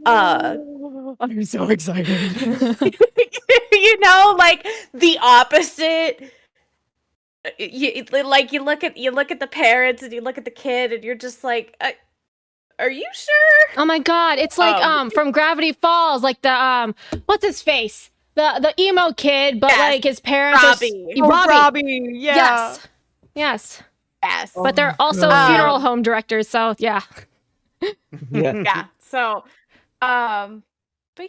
I'm so excited. You know, like the opposite. You look at the parents and you look at the kid and you're just like, are you sure? Oh my god, it's like from Gravity Falls, like the what's his face? The emo kid, but Yes. like his parents Robbie. Robbie, yeah. Yes. Yes. But they're also funeral home directors, so yeah. Yeah. Yeah. So, but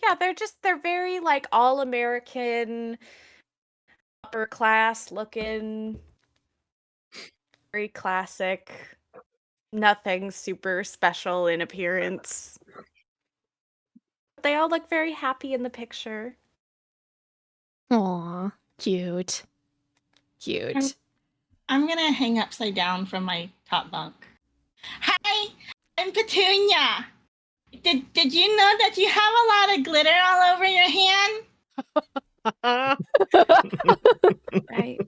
yeah, they're very like all American, upper class looking, very classic, nothing super special in appearance. They all look very happy in the picture. Aw, cute. Cute. I'm gonna hang upside down from my top bunk. Hi, I'm Petunia. Did you know that you have a lot of glitter all over your hand? Right.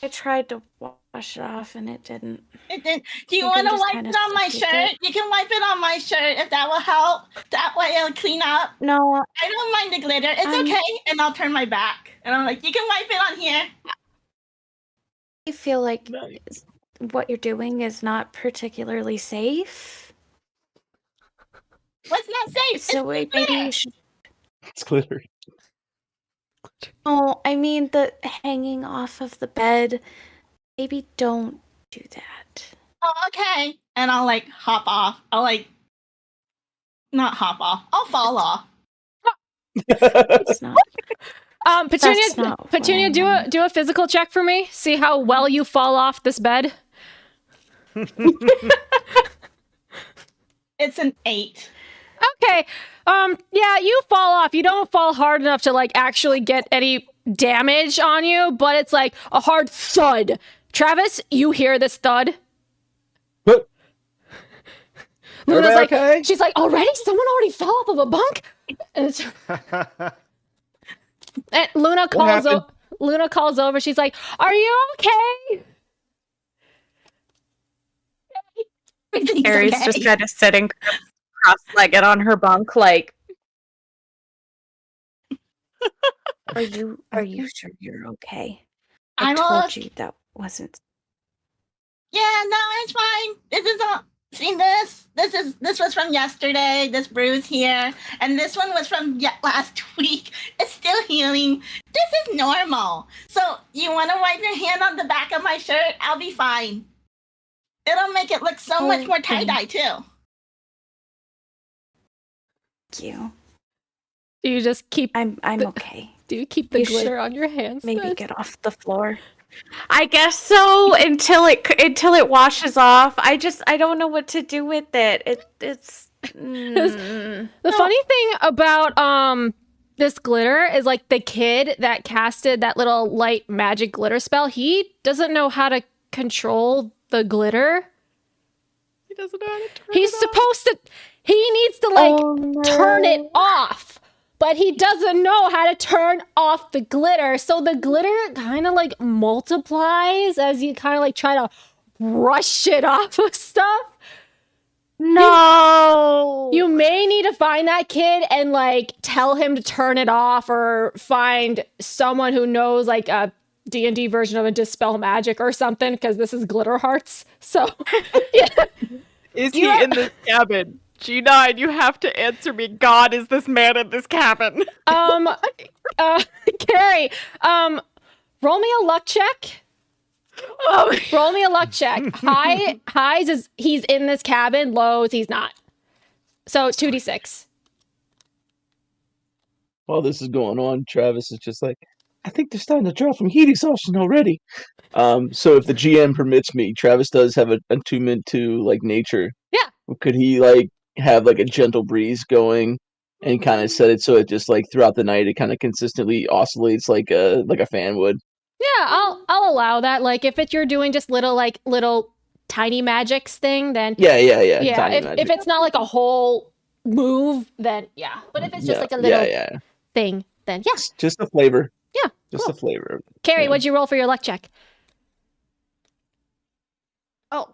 I tried to wash it off and it didn't. Do you You can want to just wipe kinda it on my stick shirt? it. You can wipe it on my shirt if that will help. That way it'll clean up. No, I don't mind the glitter. It's okay. And I'll turn my back. And I'm like, you can wipe it on here. I feel like Nice. what you're doing is not particularly safe. What's not safe? So maybe you should. It's glittery. Oh, I mean the hanging off of the bed. Maybe don't do that. Oh, okay. And I'll like hop off. I'll like not hop off. I'll fall off. It's not. Petunia, That's not Petunia, fun. do a physical check for me. See how well you fall off this bed. It's an 8. Okay. Yeah, you fall off. You don't fall hard enough to like actually get any damage on you, but it's like a hard thud. Travis, you hear this thud? But Luna's everybody like, okay? she's like, already? Someone already fell off of a bunk? And, and Luna calls happened? Luna calls over. She's like, are you okay? Everything's Aries okay. just kind of sitting cross-legged on her bunk, like. Are you sure you're okay? I I told will. you that wasn't. Yeah, no, it's fine. This is all. See this? This was from yesterday. This bruise here, and this one was from last week. It's still healing. This is normal. So you want to wipe your hand on the back of my shirt? I'll be fine. It'll make it look so much more tie dye too. Thank you. Do you just keep? I'm okay. Do you keep the You glitter should on your hands? Maybe then? get off the floor. I guess so until it washes off. I don't know what to do with it. It's The funny thing about this glitter is like the kid that casted that little light magic glitter spell, he doesn't know how to control the glitter. He doesn't know how to turn He's it off. supposed to he needs to turn it off. But he doesn't know how to turn off the glitter. So the glitter kind of like multiplies as you kind of like try to brush it off of stuff. no. You may need to find that kid and like tell him to turn it off, or find someone who knows like a D&D version of a Dispel Magic or something, because this is glitter hearts. So yeah. Is he in this cabin? G9, you have to answer me. God, is this man in this cabin? Carrie, roll me a luck check. Roll me a luck check. Highs is he's in this cabin. Lows he's not. So 2d6. While this is going on, Travis is just like, I think they're starting to draw from heat exhaustion already. So if the GM permits me, Travis does have an attunement to like nature. Yeah. Could he like have like a gentle breeze going and kind of set it so it just like throughout the night it kind of consistently oscillates like a fan would? Yeah, I'll allow that. Like if you're doing just little tiny magics thing, then Yeah. Tiny If magic. it's not like a whole move, then yeah. But if it's just like a little thing, then yeah. Just the flavor. Yeah. Just Cool. the flavor. Carrie, Yeah. what'd you roll for your luck check? Oh,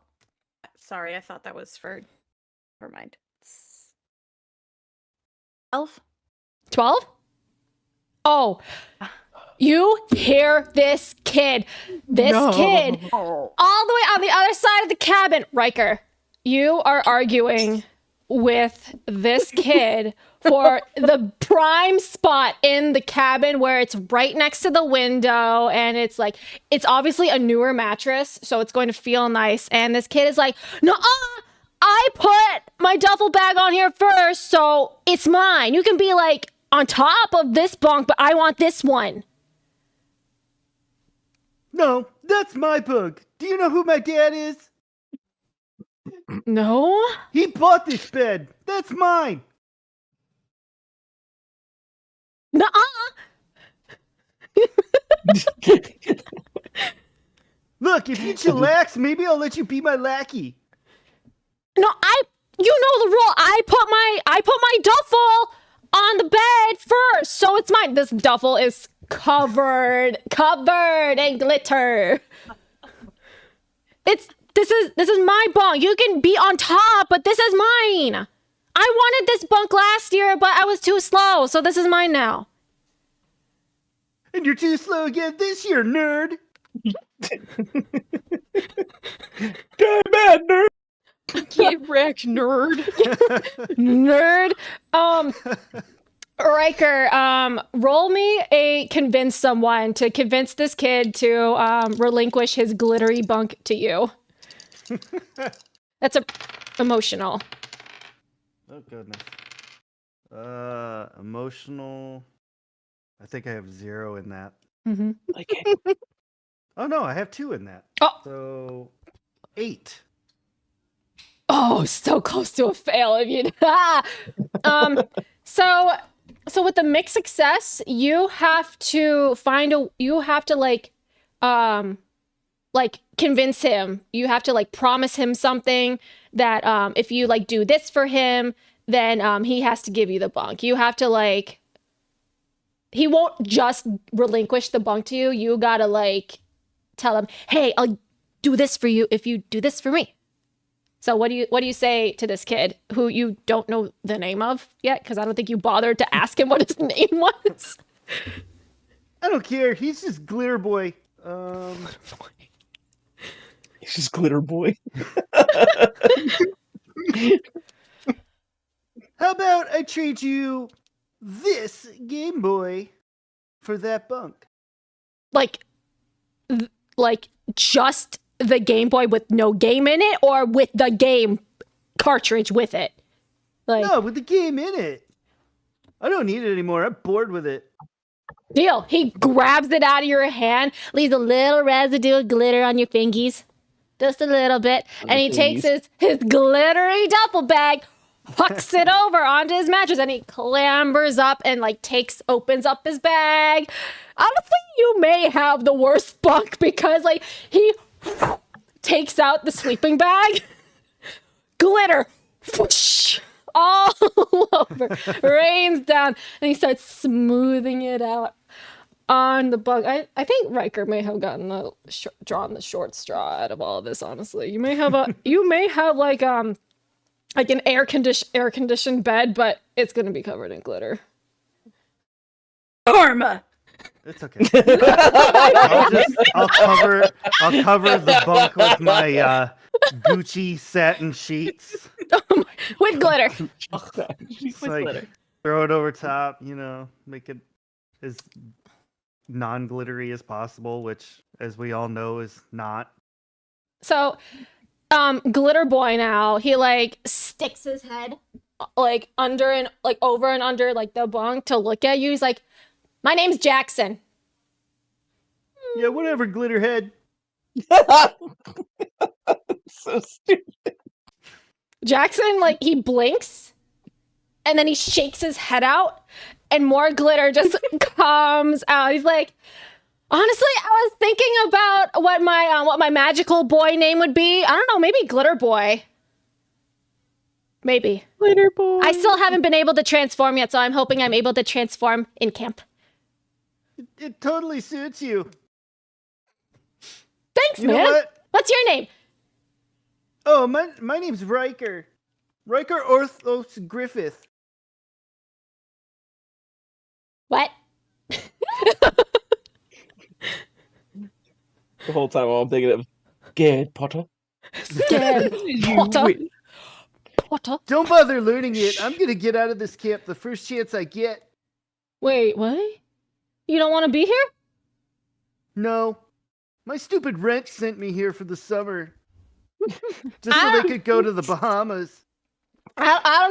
sorry. I thought that was for. Never mind. 12. 12? Oh, you hear this kid. This kid Oh. all the way on the other side of the cabin. Riker, you are arguing with this kid for the prime spot in the cabin, where it's right next to the window, and it's like, it's obviously a newer mattress, so it's going to feel nice. And this kid is like, no, I put my duffel bag on here first, so it's mine. You can be like on top of this bunk, but I want this one. No, that's my bug. Do you know who my dad is? No? He bought this bed. That's mine. Nuh-uh. Look, if you chillax, maybe I'll let you be my lackey. No, you know the rule. I put my duffel on the bed first, so it's mine. This duffel is covered in glitter. This is my bunk. You can be on top, but this is mine. I wanted this bunk last year, but I was too slow, so this is mine now. And you're too slow again this year, nerd. Go bad, nerd. Get wrecked, nerd. Nerd. Riker, roll me a convince someone to convince this kid to relinquish his glittery bunk to you. That's emotional. Oh goodness. Emotional. I think I have 0 in that. Mm-hmm. Okay. Oh no, I have 2 in that. Oh. So 8. Oh, so close to a fail if you. So with the mixed success, you have to like convince him. You have to like promise him something that if you like do this for him, then he has to give you the bunk. You have to like, he won't just relinquish the bunk to you. You gotta like tell him, hey, I'll do this for you if you do this for me. So what do you say to this kid who you don't know the name of yet? Because I don't think you bothered to ask him what his name was. I don't care. He's just Glitter Boy. He's just glitter boy. How about I trade you this Game Boy for that bunk? Like just the Game Boy with no game in it, or with the game cartridge with it? Like, No, with the game in it. I don't need it anymore. I'm bored with it. deal. He grabs it out of your hand, leaves a little residue of glitter on your fingies. Just a little bit. And he takes his glittery duffel bag, hucks it over onto his mattress, and he clambers up and opens up his bag. Honestly, you may have the worst bunk because he takes out the sleeping bag, glitter, whoosh, all over, rains down, and he starts smoothing it out on the bunk. I think Riker may have gotten drawn the short straw out of all of this. Honestly, you may have an air conditioned bed, but it's gonna be covered in glitter. Karma. It's okay. I'll cover the bunk with my Gucci satin sheets. With glitter. Just throw it over top, make it as non-glittery as possible, which, as we all know, is not. So, Glitter Boy now, he sticks his head under and over and under the bunk to look at you. He's like, "My name's Jackson." Yeah, whatever, Glitterhead. So stupid. Jackson, he blinks and then he shakes his head out and more glitter just comes out. He's like, "Honestly, I was thinking about what my magical boy name would be. I don't know, maybe Glitter Boy. Maybe. Glitter boy. I still haven't been able to transform yet, so I'm hoping I'm able to transform in camp." It totally suits you. Thanks, You man. know what? What's your name? Oh, my name's Riker. Riker Orthos Griffith. What? The whole time all I'm thinking of, Gad Potter. Scared. Potter. Potter. Don't bother learning it. I'm gonna get out of this camp the first chance I get. Wait, what? You don't want to be here? No. My stupid rent sent me here for the summer. Just so they could go to the Bahamas. I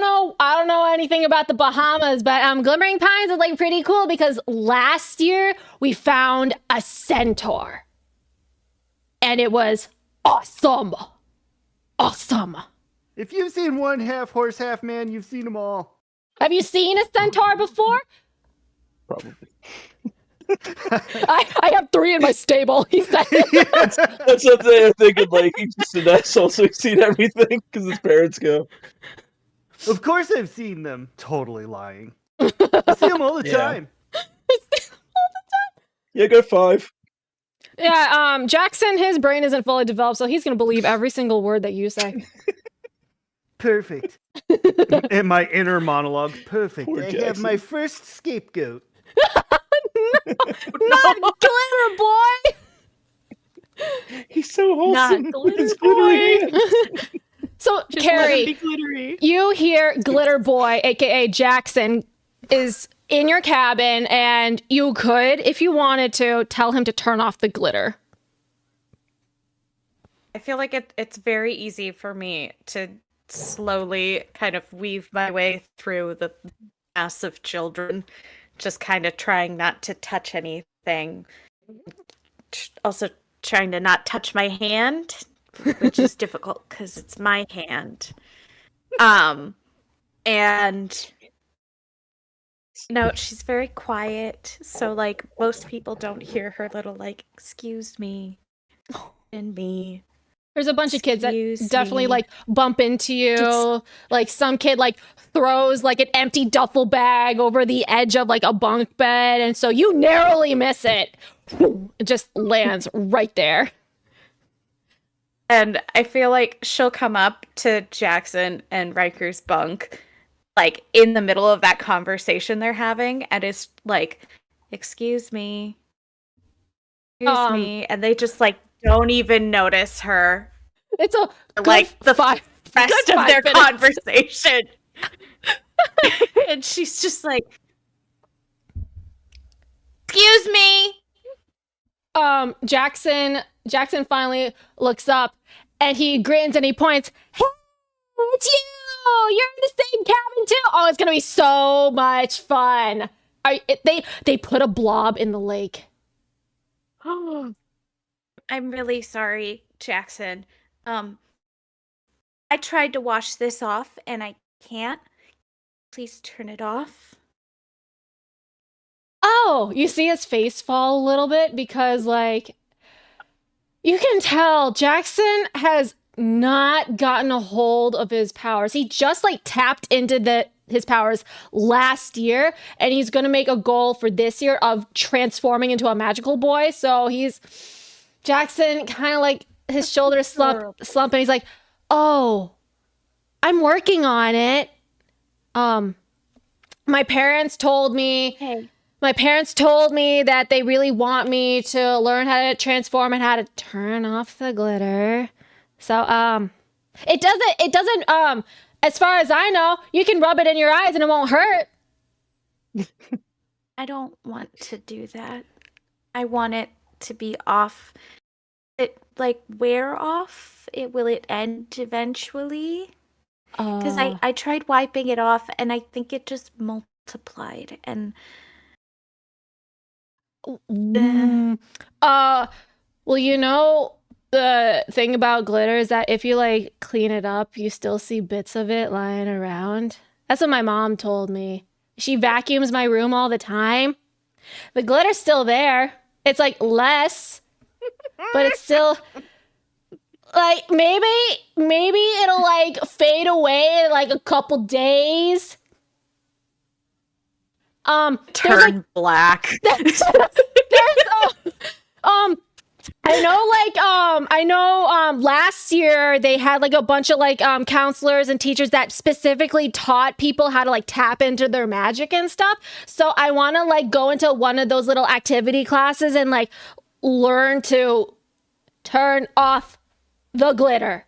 don't know anything about the Bahamas, but Glimmering Pines is pretty cool because last year we found a centaur. And it was awesome. Awesome. If you've seen one half horse, half man, you've seen them all. Have you seen a centaur before? Probably. I have 3 in my stable, he said. That's what they're thinking. He's just an asshole, so he's seen everything because his parents go. Of course I've seen them. Totally lying. I see them all the time. Yeah, go 5. Yeah, Jackson, his brain isn't fully developed, so he's going to believe every single word that you say. Perfect. In my inner monologue, perfect. Poor I have Jackson. my first scapegoat. Not Glitter Boy! He's so wholesome Not with his Glitter glittery Boy. hands. So, Carrie, you hear Glitter Boy, aka Jackson, is in your cabin, and you could, if you wanted to, tell him to turn off the glitter. I feel like it's very easy for me to slowly kind of weave my way through the mass of children, just kind of trying not to touch anything. Also trying to not touch my hand, which is difficult because it's my hand. And no, she's very quiet, so most people don't hear her little "excuse me" and me. There's a bunch of kids that Excuse definitely me. bump into you. Some kid throws an empty duffel bag over the edge of a bunk bed, and so you narrowly miss it. It just lands right there. And I feel like she'll come up to Jackson and Riker's bunk, in the middle of that conversation they're having, and is like, "Excuse me." Excuse me, and they just like don't even notice her. It's a good Like the five, rest good of 5 their minutes. conversation. And she's just like, excuse me. Jackson finally looks up and he grins and he points. Hey, it's you! You're in the same cabin too. Oh, it's gonna be so much fun. They put a blob in the lake. I'm really sorry, Jackson. I tried to wash this off and I can't. Please turn it off. Oh, you see his face fall a little bit because, like, you can tell Jackson has not gotten a hold of his powers. He just like tapped into his powers last year, and he's gonna make a goal for this year of transforming into a magical boy. So Jackson kind of like his shoulders slump, and he's like, "Oh, I'm working on it. My parents told me." Hey. My parents told me that they really want me to learn how to transform and how to turn off the glitter. So, it doesn't, as far as I know, you can rub it in your eyes and it won't hurt. I don't want to do that. I want it to be off. It, like, wear off? Will it end eventually? Because I tried wiping it off and I think it just multiplied and... Well, you know, the thing about glitter is that if you like clean it up, you still see bits of it lying around. That's what my mom told me. She vacuums my room all the time. The glitter's still there. It's like less, but it's still like maybe it'll like fade away in like a couple days. Turn black. I know last year they had like a bunch of like counselors and teachers that specifically taught people how to like tap into their magic and stuff. So I want to like go into one of those little activity classes and like learn to turn off the glitter.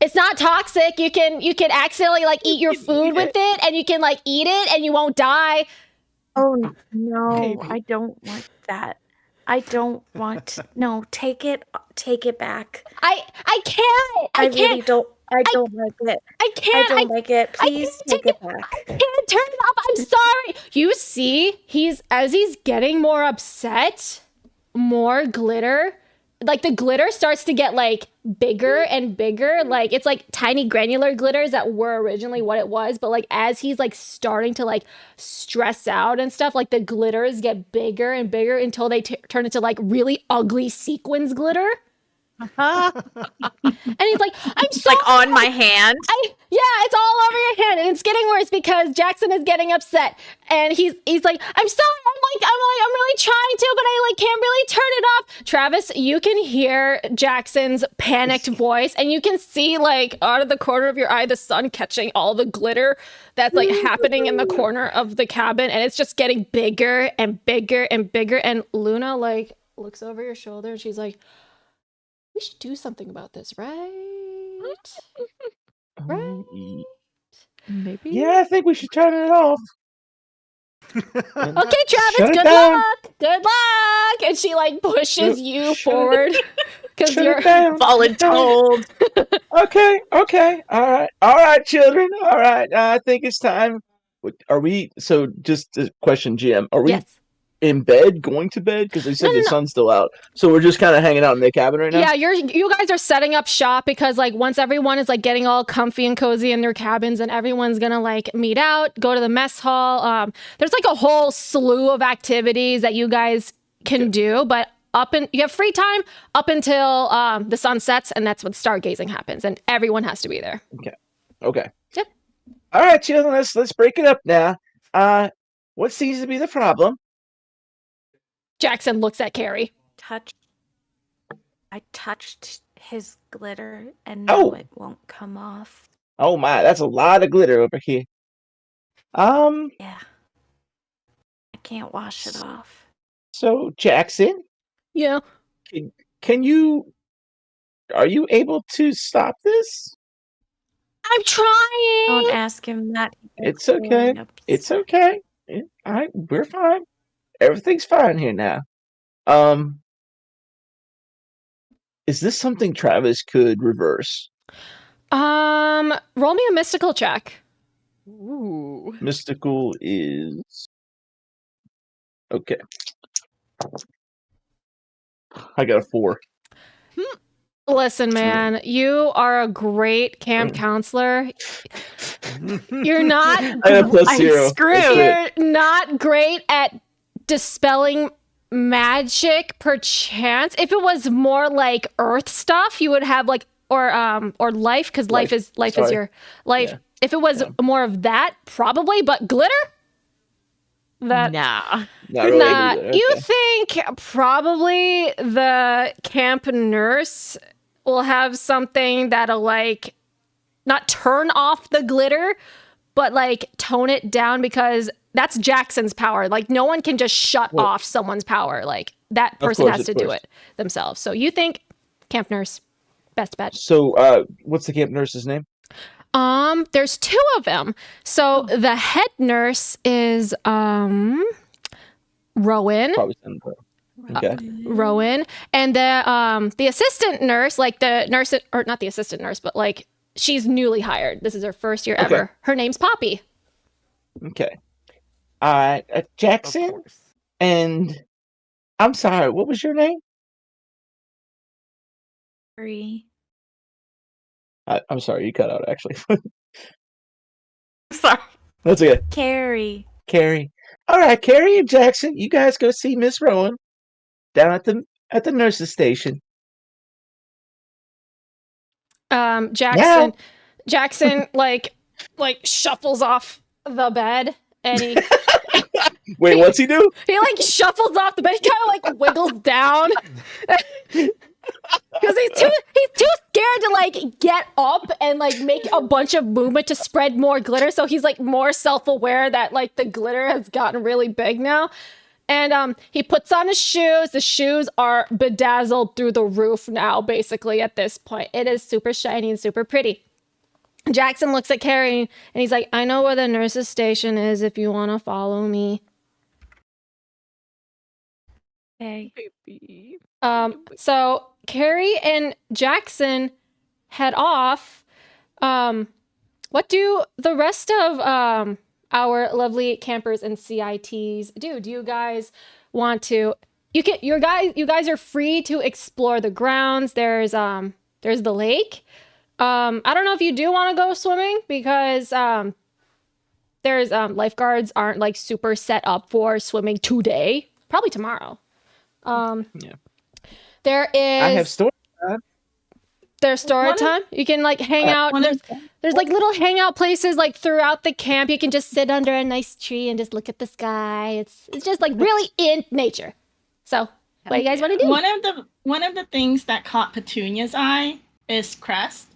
It's not toxic. You can accidentally like eat your food with it, and you can like eat it and you won't die. Oh no, I don't want that. I don't want no, take it back. I can't. I can't. Really don't like it. I can't. I don't like it. Please take it back. I can't turn it off. I'm sorry. You see, as he's getting more upset, more glitter. Like the glitter starts to get like bigger and bigger. Like it's like tiny granular glitters that were originally what it was. But like as he's like starting to like stress out and stuff, like the glitters get bigger and bigger until they turn into like really ugly sequins glitter. And he's like, I'm It's like on my hand. It's all over your hand, and it's getting worse because Jackson is getting upset, and he's like, I'm sorry, I'm really trying to, but I like can't really turn it off. Travis, you can hear Jackson's panicked voice, and you can see like out of the corner of your eye the sun catching all the glitter that's like happening in the corner of the cabin, and it's just getting bigger and bigger and bigger. And Luna like looks over your shoulder, and she's like, we should do something about this, right? Right? Maybe. Yeah, I think we should turn it off. Okay, Travis, Shut it good down. luck. Good luck. And she like pushes you forward because Shut you're it down. Voluntold. Okay. All right, children. All right. I think it's time. Are we? So, just a question, GM. Are we yes. in bed, going to bed? Because they said No. the sun's still out, so we're just kind of hanging out in the cabin right now. Yeah, you guys are setting up shop because like once everyone is like getting all comfy and cozy in their cabins, and everyone's gonna like meet out, go to the mess hall. There's like a whole slew of activities that you guys can do, but you have free time up until the sun sets, and that's when stargazing happens, and everyone has to be there. Okay. Yep. All right, children. Let's break it up now. What seems to be the problem? Jackson looks at Carrie. I touched his glitter and now it won't come off. Oh my, that's a lot of glitter over here. Yeah. I can't wash it off. So, Jackson, Yeah. can you? Are you able to stop this? I'm trying. Don't ask him that. He It's gets okay. really It's upset. okay. All right, we're fine. Everything's fine here now. Um, is this something Travis could reverse? Roll me a mystical check. Ooh. Mystical is okay. I got a 4. Listen, man, you are a great camp counselor. You're not. I got a plus I'm 0. screwed. That's it. You're not great at dispelling magic, perchance. If it was more like earth stuff, you would have like or life, because life is Sorry. your life. Yeah. If it was Yeah. more of that, probably, but glitter? That Nah. Not really nah, either. you Okay. think probably the camp nurse will have something that'll like not turn off the glitter, but like tone it down, because that's Jackson's power. Like no one can just shut Well- off someone's power. Like that person course, has of to do course. it themselves. So you think camp nurse, best bet. So, what's the camp nurse's name? There's 2 of them. So the head nurse is Rowan. Probably Sandra. Okay. Rowan, and the assistant nurse, like the nurse, or not the assistant nurse, but like she's newly hired. This is her first year Okay. ever. Her name's Poppy. Okay. All right, Of Jackson, course. and I'm sorry. What was your name? Carrie. I'm sorry, you cut out actually. Sorry. That's okay. Carrie. Carrie. All right, Carrie and Jackson, you guys go see Miss Rowan down at the nurse's station. Jackson like shuffles off the bed, and he Wait, what's he do? he like shuffles off the bed. He kind of like wiggles down. Because he's too scared to like get up and like make a bunch of movement to spread more glitter. So he's like more self-aware that like the glitter has gotten really big now. And he puts on his shoes. The shoes are bedazzled through the roof now, basically, at this point. It is super shiny and super pretty. Jackson looks at Carrie and he's like, I know where the nurse's station is if you want to follow me. Okay. So Carrie and Jackson head off. What do the rest of our lovely campers and CITs do? Do you guys want to? You guys are free to explore the grounds. There's the lake. I don't know if you do want to go swimming, because there's lifeguards aren't like super set up for swimming today. Probably tomorrow. Yeah. There is. I have story time. There's story time. You can like hang out. There's like little hangout places like throughout the camp. You can just sit under a nice tree and just look at the sky. It's just like really in nature. So, what do you guys want to do? One of the things that caught Petunia's eye is Crest,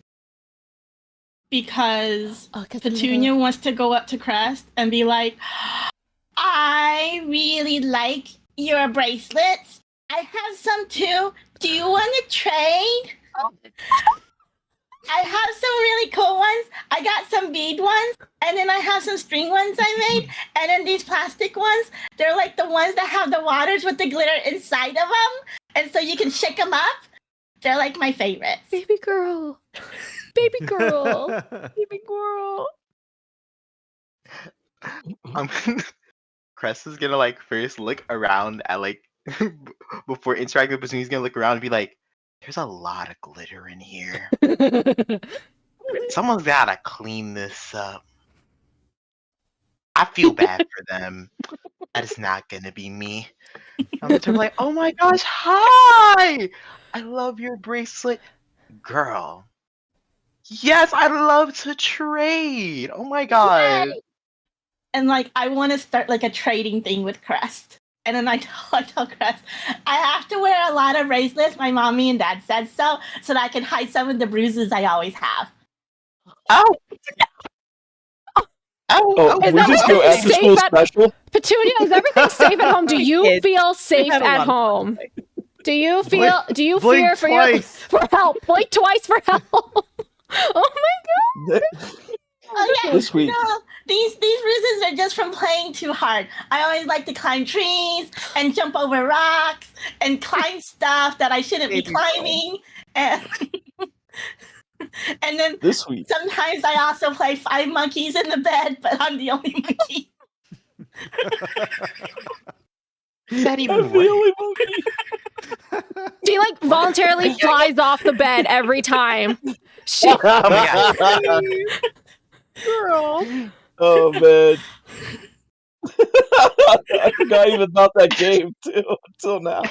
because Petunia wants to go up to Crest and be like, I really like your bracelets. I have some too. Do you want to trade? I have some really cool ones. I got some bead ones, and then I have some string ones I made, and then these plastic ones. They're like the ones that have the waters with the glitter inside of them, and so you can shake them up. They're like my favorites. Baby girl. Baby girl. Baby girl. Crest is gonna like first look around at like before interacting with Bazoon, he's gonna look around and be like, there's a lot of glitter in here. Someone's gotta clean this up. I feel bad for them. That is not gonna be me. I'm gonna be like, oh my gosh, hi! I love your bracelet. Girl. Yes, I'd love to trade. Oh my god. And like, I want to start like a trading thing with Crest. And then I tell Crest, I have to wear a lot of bracelets. My mommy and dad said so that I can hide some of the bruises I always have. Oh. Oh, Is we that just what go you after say school that- special. Petunia, is everything safe at home? Do you Kids. feel safe had a lot at of fun home? today. Do you feel? Do you Blink fear for your twice. for help? Blink twice for help. Oh my god! Oh yeah, This week. no, these bruises are just from playing too hard. I always like to climb trees and jump over rocks and climb stuff that I shouldn't be Baby girl. climbing, and and then This week. sometimes I also play 5 monkeys in the bed, but I'm the only monkey. That even I'm the works. only monkey. She like voluntarily flies off the bed every time. She Oh my god. Girl. Oh man. I forgot even about that game too until now.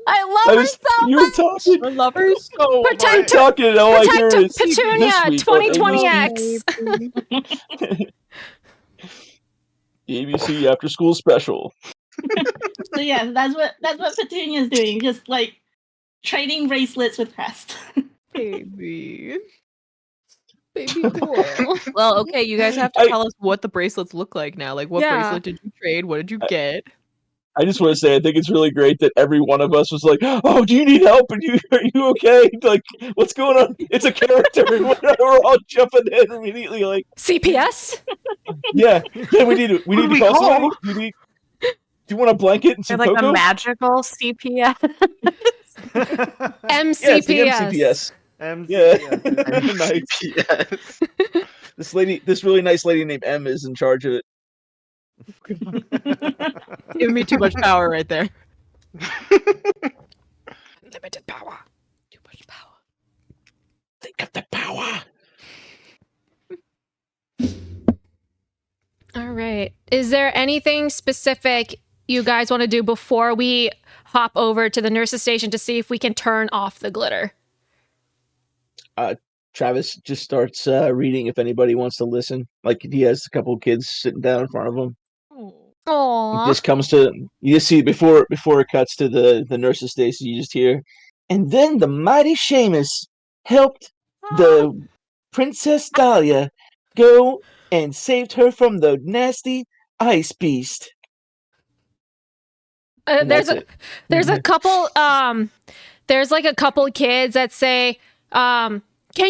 I love her so you were much. talking. I love her so Protect much. her. Talking and all I hear Protect is Petunia this week on 2020X. The ABC After School Special. So yeah, that's what Petunia's doing, just like trading bracelets with Crest. Baby. Baby girl. Well, okay, you guys have to I- tell us what the bracelets look like now. Like, what Yeah. bracelet did you trade? What did you get? I just want to say I think it's really great that every one of us was like, "Oh, do you need help? And are you okay? Like, what's going on? It's a character." And we're all jumping in immediately, like, CPS. "Yeah, we need to do we call call? somebody. Do you want a blanket and They're some like cocoa?" a magical CPS. Yeah, it's the MCPS. MCPS. Yeah, MCPS. nice. Yes. This really nice lady named M is in charge of it. Giving me too much power right there. Limited power. Too much power. They got the power. All right. Is there anything specific you guys want to do before we hop over to the nurse's station to see if we can turn off the glitter? Travis just starts reading if anybody wants to listen. Like he has a couple of kids sitting down in front of him. He Aww. just comes to you just see before it cuts to the nurse's station, you just hear, and then the mighty Seamus helped the Princess Dahlia go and saved her from the nasty ice beast. And There's that's it. there's a couple there's like a couple kids that say can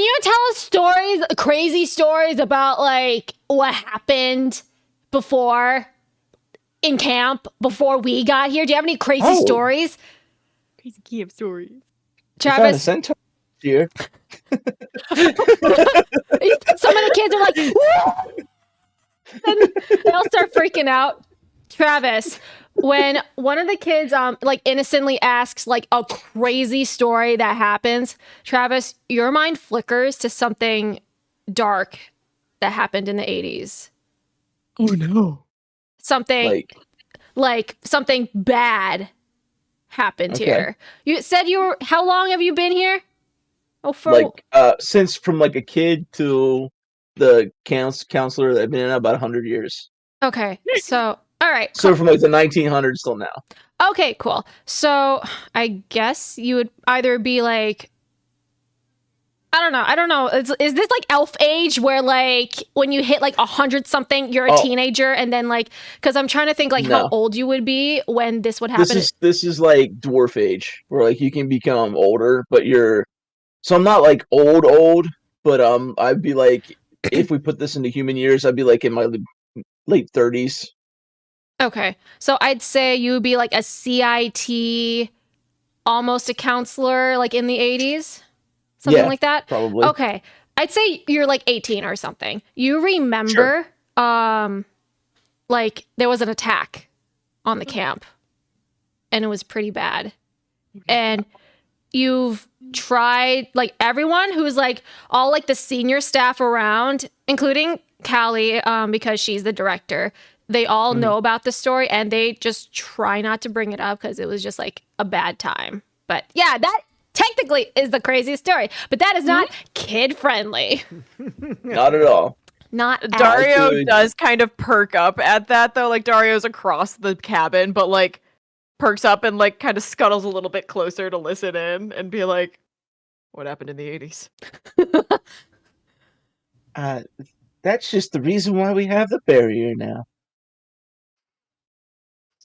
you tell us stories, crazy stories about like what happened before in camp before we got here? Do you have any crazy Oh. stories? Crazy camp stories. We found a Travis, centaur here. some of the kids are like, "Woo!" And they all start freaking out. Travis, when one of the kids like innocently asks like a crazy story that happens, Travis, your mind flickers to something dark that happened in the 80s. Oh no. Something like something bad happened Okay. here. You said you were, how long have you been here? Oh, for like since from like a kid to the counselor that I've been in about 100 years. okay. So, all right. So from like the 1900s till now. Okay, cool. So I guess you would either be like, I don't know. Is this like elf age where like when you hit like 100 something, you're a Oh. teenager, and then like, because I'm trying to think like how No. old you would be when this would happen. This is like dwarf age where like you can become older, but so I'm not like old, but I'd be like if we put this into human years, I'd be like in my late 30s. Okay, so I'd say you would be like a CIT, almost a counselor, like in the 80s, something Yeah, like that. probably. Okay, I'd say you're like 18 or something. You remember, like there was an attack on the camp, and it was pretty bad. And you've tried, like everyone who's like all like the senior staff around, including Callie, because she's the director. They all know about the story, and they just try not to bring it up because it was just like a bad time. But yeah, that technically is the craziest story, but that is not kid friendly. Not at all. Not at Dario could- does kind of perk up at that though. Like Dario's across the cabin, but like perks up and like kind of scuttles a little bit closer to listen in and be like, "What happened in the 80s?" That's just the reason why we have the barrier now.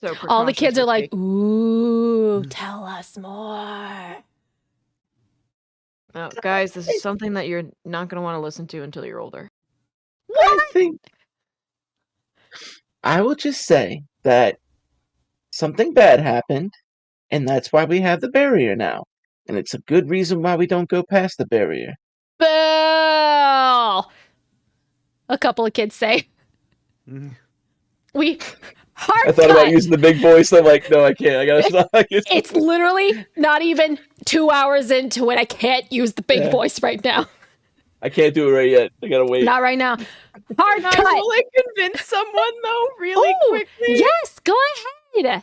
So All the kids precautions are like, taken. ooh, tell us more. Oh, guys, this is something that you're not going to want to listen to until you're older. I think I will just say that something bad happened, and that's why we have the barrier now. And it's a good reason why we don't go past the barrier. Boo! A couple of kids say. Mm. We hard I thought cut. about using the big voice. I'm like, no, I can't. I gotta stop. It's literally not even 2 hours into it. I can't use the big Yeah. voice right now. I can't do it right yet. I gotta wait. Not right now. Hard Can cut. I really convince someone, though, really Ooh, quickly? yes, go ahead.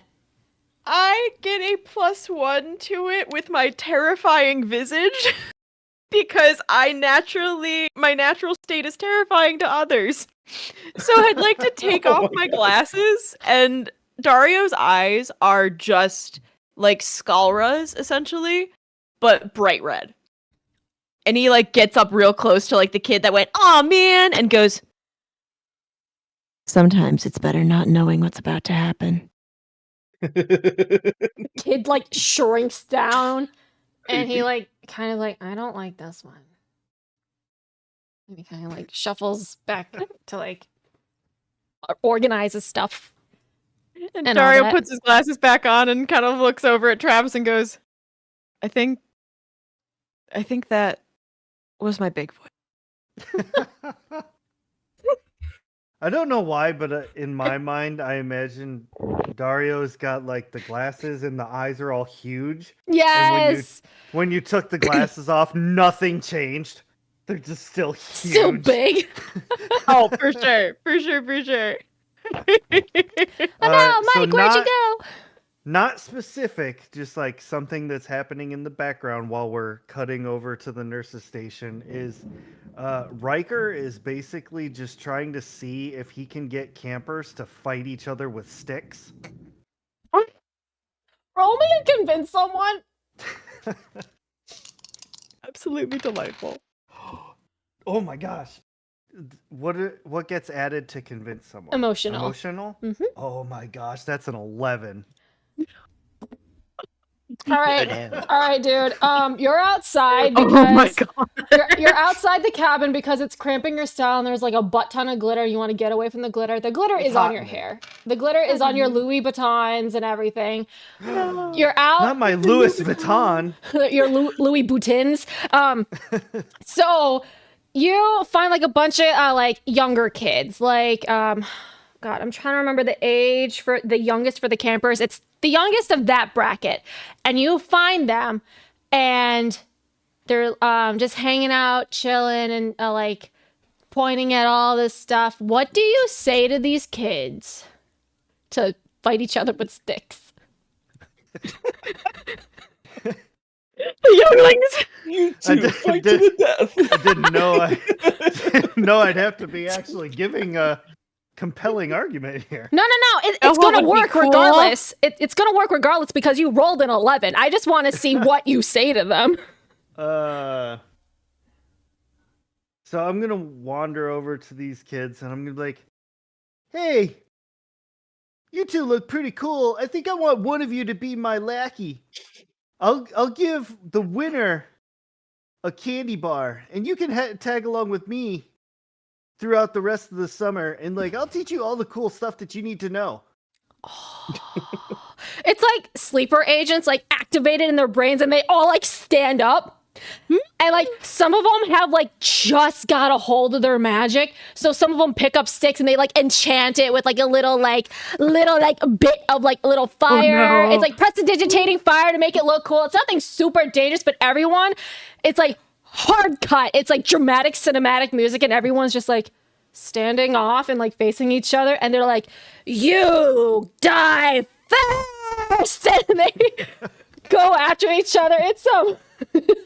I get a +1 to it with my terrifying visage because my natural state is terrifying to others. So I'd like to take Oh off my my God. glasses, and Dario's eyes are just like Skalra's, essentially, but bright red. And he like gets up real close to like the kid that went, "Aw, man," and goes, "Sometimes it's better not knowing what's about to happen." Kid like shrinks down and he like kind of like, I don't like this one. And he kind of like shuffles back to like organizes stuff. And And all Dario that. puts his glasses back on and kind of looks over at Travis and goes, I think that was my big voice. I don't know why, but in my mind, I imagine Dario's got like the glasses and the eyes are all huge. Yes. When you took the glasses off, nothing changed. They're just still huge. Still big. Oh, for sure. For sure. Oh no, Mike, where'd you go? Not specific, just like something that's happening in the background while we're cutting over to the nurse's station is Riker is basically just trying to see if he can get campers to fight each other with sticks. Roll me and convince someone. Absolutely delightful. Oh my gosh. What gets added to convince someone? Emotional. Emotional? Mhm. Oh my gosh, that's an 11. All right, dude. You're outside because Oh my god. you're outside the cabin because it's cramping your style, and there's like a butt ton of glitter. You want to get away from the glitter. The glitter It's is hot on your in there. hair. The glitter is on your Louis Vuittons and everything. You're Not out. my Louis Vuitton. Your Louis Boutins. So you find like a bunch of like younger kids, like God, I'm trying to remember the age for the youngest for the campers. It's the youngest of that bracket. And you find them and they're just hanging out, chilling, and like pointing at all this stuff. What do you say to these kids to fight each other with sticks? The younglings. You I two did- fight did- to the death. I didn't know I'd have to be actually giving a compelling argument here. No. It's what going to would be work cool? regardless. It's going to work regardless because you rolled an 11. I just want to see what you say to them. So I'm gonna wander over to these kids and I'm gonna be like, "Hey, you two look pretty cool. I think I want one of you to be my lackey. I'll give the winner a candy bar, and you can tag along with me throughout the rest of the summer. And like, I'll teach you all the cool stuff that you need to know." It's like sleeper agents like activated in their brains and they all like stand up. And like some of them have like just got a hold of their magic. So some of them pick up sticks and they like enchant it with like a little bit of like a little fire. no. It's like prestidigitating fire to make it look cool. It's nothing super dangerous, but everyone, it's like hard cut. It's like dramatic cinematic music and everyone's just like standing off and like facing each other and they're like, "You die first!" And they go after each other. It's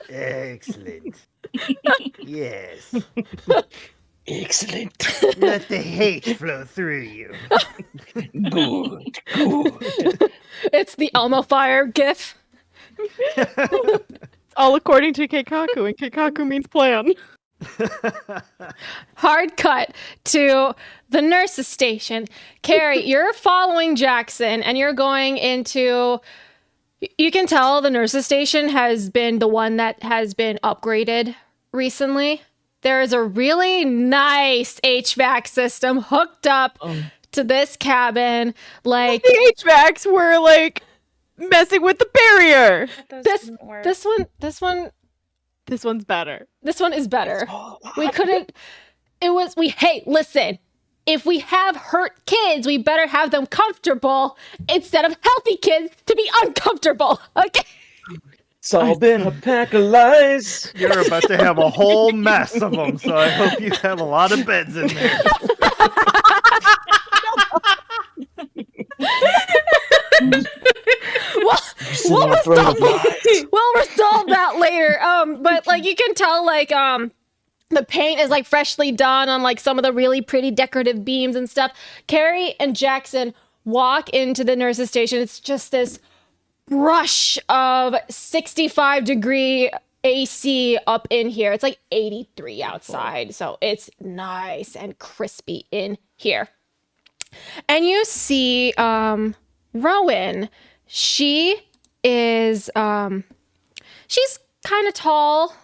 Excellent. Yes. Excellent. Let the hate flow through you. Good. it's the Elmo Fire gif. All according to Keikaku, and Keikaku means plan. Hard cut to the nurse's station. Carrie, you're following Jackson and you're going into. You can tell the nurse's station has been the one that has been upgraded recently. There is a really nice HVAC system hooked up to this cabin. Like The HVACs were like messing with the barrier. this one This one's better. This one is better. We couldn't. Hey, listen. If we have hurt kids, we better have them comfortable instead of healthy kids to be uncomfortable. Okay? It's all been a pack of lies. You're about to have a whole mess of them, so I hope you have a lot of beds in there. We'll resolve that later. But like you can tell, like the paint is like freshly done on like some of the really pretty decorative beams and stuff. Carrie and Jackson walk into the nurse's station. It's just this rush of 65-degree AC up in here. It's like 83 outside, so it's nice and crispy in here. And you see Rowan. She is she's kind of tall.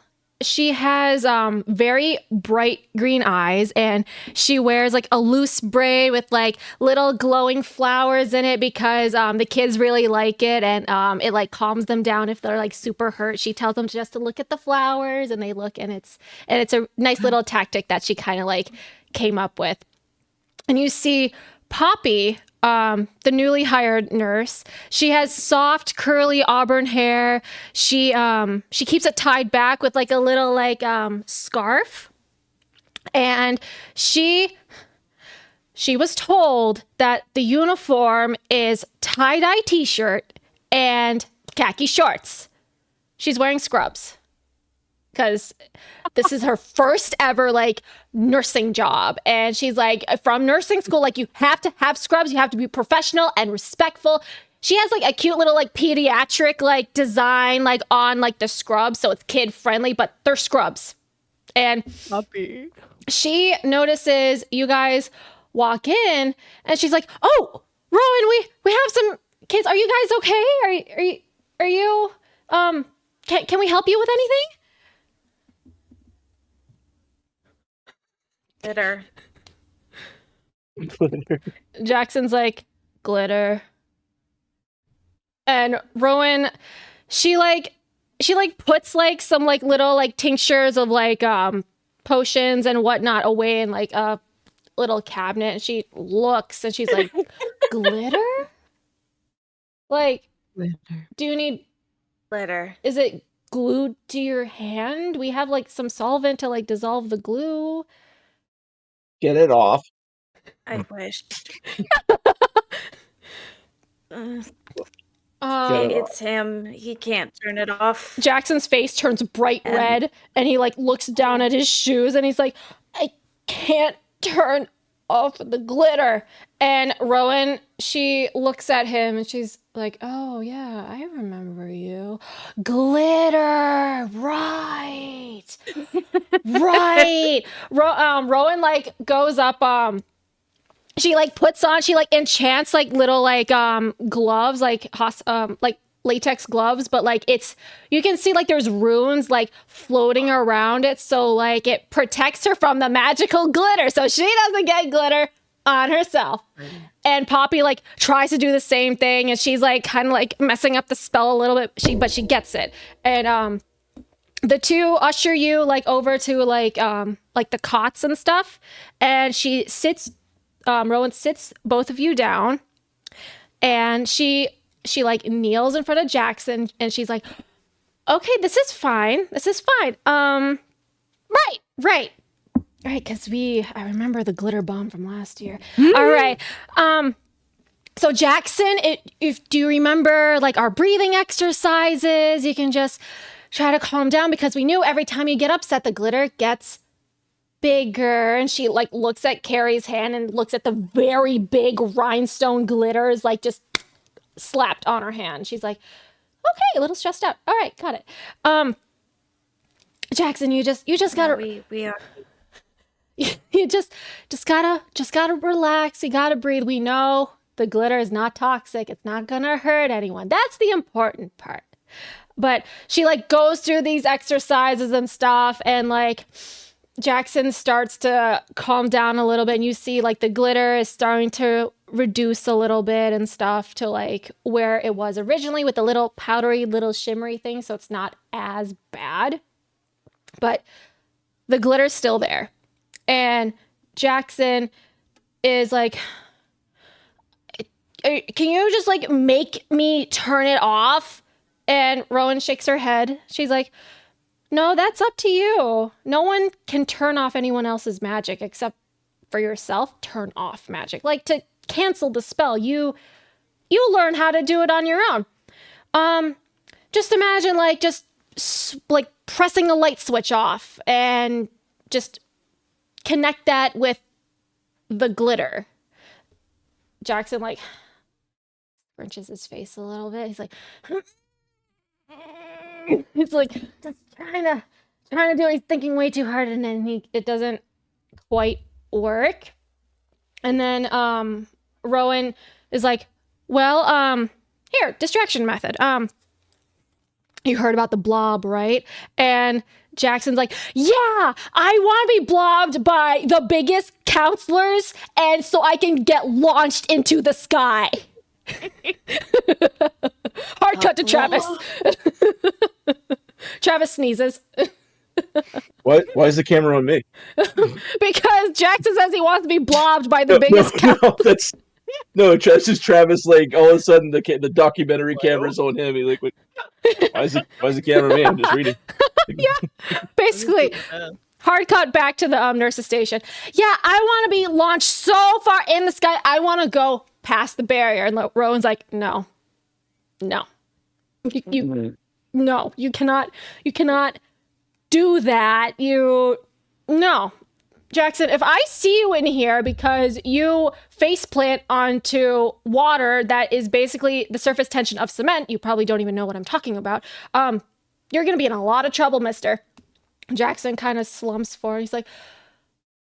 She has very bright green eyes, and she wears like a loose braid with like little glowing flowers in it because the kids really like it, and it like calms them down if they're like super hurt. She tells them just to look at the flowers, and they look, and it's a nice little tactic that she kind of like came up with. And you see Poppy, the newly hired nurse. She has soft, curly auburn hair. She keeps it tied back with like a little like scarf. And she was told that the uniform is tie-dye t-shirt and khaki shorts. She's wearing scrubs because this is her first ever like nursing job, and she's like, from nursing school, like you have to have scrubs, you have to be professional and respectful. She has like a cute little like pediatric like design like on like the scrubs, so it's kid friendly, but they're scrubs. And Puppy. she notices you guys walk in, and she's like, "Oh, Rowan, we have some kids. Are you guys okay? Are you can we help you with anything?" Glitter. Jackson's like, glitter. And Rowan, she puts like some like little like tinctures of like potions and whatnot away in like a little cabinet, and she looks and she's like, glitter? Like, Glitter. do you need, Glitter. is it glued to your hand? We have like some solvent to like dissolve the glue. Get it off. I wish. It's him. He can't turn it off. Jackson's face turns bright red, and he like looks down at his shoes, and he's like, I can't turn off the glitter. And Rowan, she looks at him and she's like, oh yeah, I remember you. Glitter, right. Right. Rowan like goes up, she like puts on, she like enchants like little like gloves, like latex gloves, but like it's, you can see like there's runes like floating around it, so like it protects her from the magical glitter, so she doesn't get glitter on herself. And Poppy like tries to do the same thing, and she's like kind of like messing up the spell a little bit, but she gets it. And the two usher you like over to like the cots and stuff, and she sits, Rowan sits both of you down, and she like kneels in front of Jackson, and she's like, okay, this is fine, right, because I remember the glitter bomb from last year. All right, so Jackson, do you remember like our breathing exercises? You can just try to calm down, because we knew every time you get upset, the glitter gets bigger. And she like looks at Carrie's hand and looks at the very big rhinestone glitters like just slapped on her hand. She's like, okay, a little stressed out. All right, got it. Jackson, you just gotta we are. you just gotta relax. You gotta breathe. We know the glitter is not toxic. It's not gonna hurt anyone. That's the important part. But she like goes through these exercises and stuff, and like Jackson starts to calm down a little bit, and you see like the glitter is starting to reduce a little bit and stuff to like where it was originally with the little powdery, little shimmery thing, so it's not as bad. But the glitter's still there. And Jackson is like, can you just like make me turn it off? And Rowan shakes her head. She's like, no, that's up to you. No one can turn off anyone else's magic except for yourself. Turn off magic. Like to cancel the spell. You learn how to do it on your own. Just imagine like like pressing a light switch off and just connect that with the glitter. Jackson like wrenches his face a little bit. He's like, he's like just trying to do it. He's thinking way too hard, and then it doesn't quite work. And then Rowan is like, well, here, distraction method. You heard about the blob, right? And Jackson's like, yeah, I want to be blobbed by the biggest counselors, and so I can get launched into the sky. Hard cut to Travis. Travis sneezes. Why is the camera on me? Because Jackson says he wants to be blobbed by the biggest No, that's just Travis. Like all of a sudden, the documentary camera's on him. He's like, why is the camera me? I'm just reading. Yeah, basically. Hard cut back to the nurse's station. Yeah, I want to be launched so far in the sky. I want to go past the barrier. And Rowan's like, no. No, you cannot do that. No. Jackson, if I see you in here because you face plant onto water that is basically the surface tension of cement, you probably don't even know what I'm talking about. You're going to be in a lot of trouble, mister. Jackson kind of slumps forward. He's like,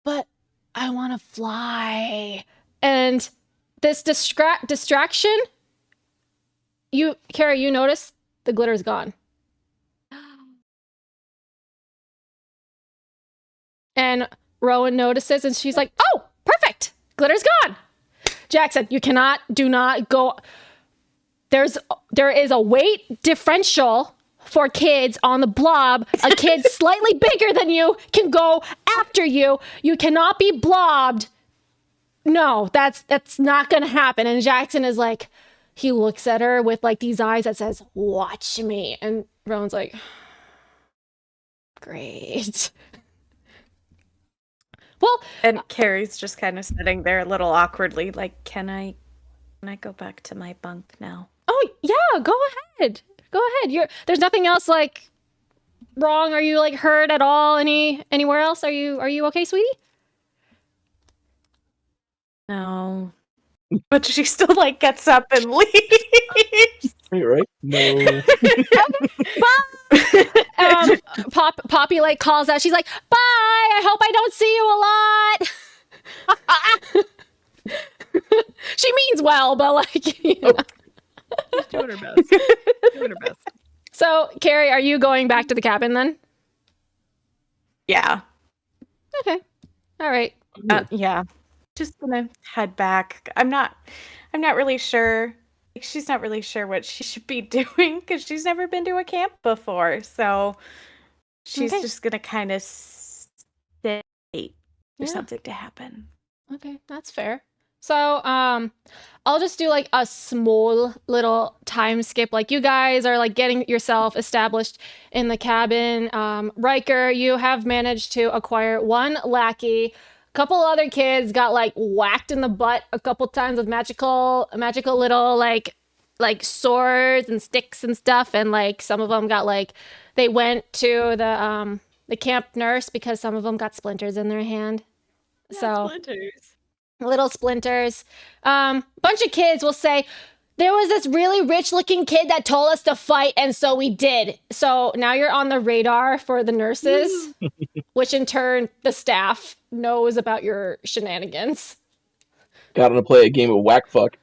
but I want to fly. And this distraction, Carrie, you notice the glitter's gone. And Rowan notices, and she's like, oh, perfect. Glitter's gone. Jackson, do not go. There is a weight differential for kids on the blob. A kid slightly bigger than you can go after you. You cannot be blobbed. No, that's not going to happen. And Jackson is like, he looks at her with like these eyes that says, watch me. And Rowan's like, great. Well, and Carrie's just kind of sitting there a little awkwardly, like, can I go back to my bunk now? Oh yeah, go ahead. There's nothing else like wrong. Are you like hurt at all? Anywhere else? Are you okay, sweetie? No. But she still like gets up and leaves. You're right. No. Poppy like calls out. She's like, "Bye. I hope I don't see you a lot." She means well, but like, you know. She's doing her best. So, Carrie, are you going back to the cabin then? Yeah. Okay. All right. Yeah. Just gonna head back. I'm not really sure. Like, she's not really sure what she should be doing because she's never been to a camp before. So she's just gonna kind of stay for something to happen. Okay, that's fair. So, I'll just do like a small little time skip. Like you guys are like getting yourself established in the cabin. Riker, you have managed to acquire one lackey. A couple other kids got like whacked in the butt a couple times with magical little like swords and sticks and stuff. And like some of them got like, they went to the camp nurse because some of them got splinters in their hand. So Splinters. little splinters. Bunch of kids will say, There was this really rich-looking kid that told us to fight, and so we did. So now you're on the radar for the nurses, which in turn the staff knows about your shenanigans. Got to play a game of whack fuck.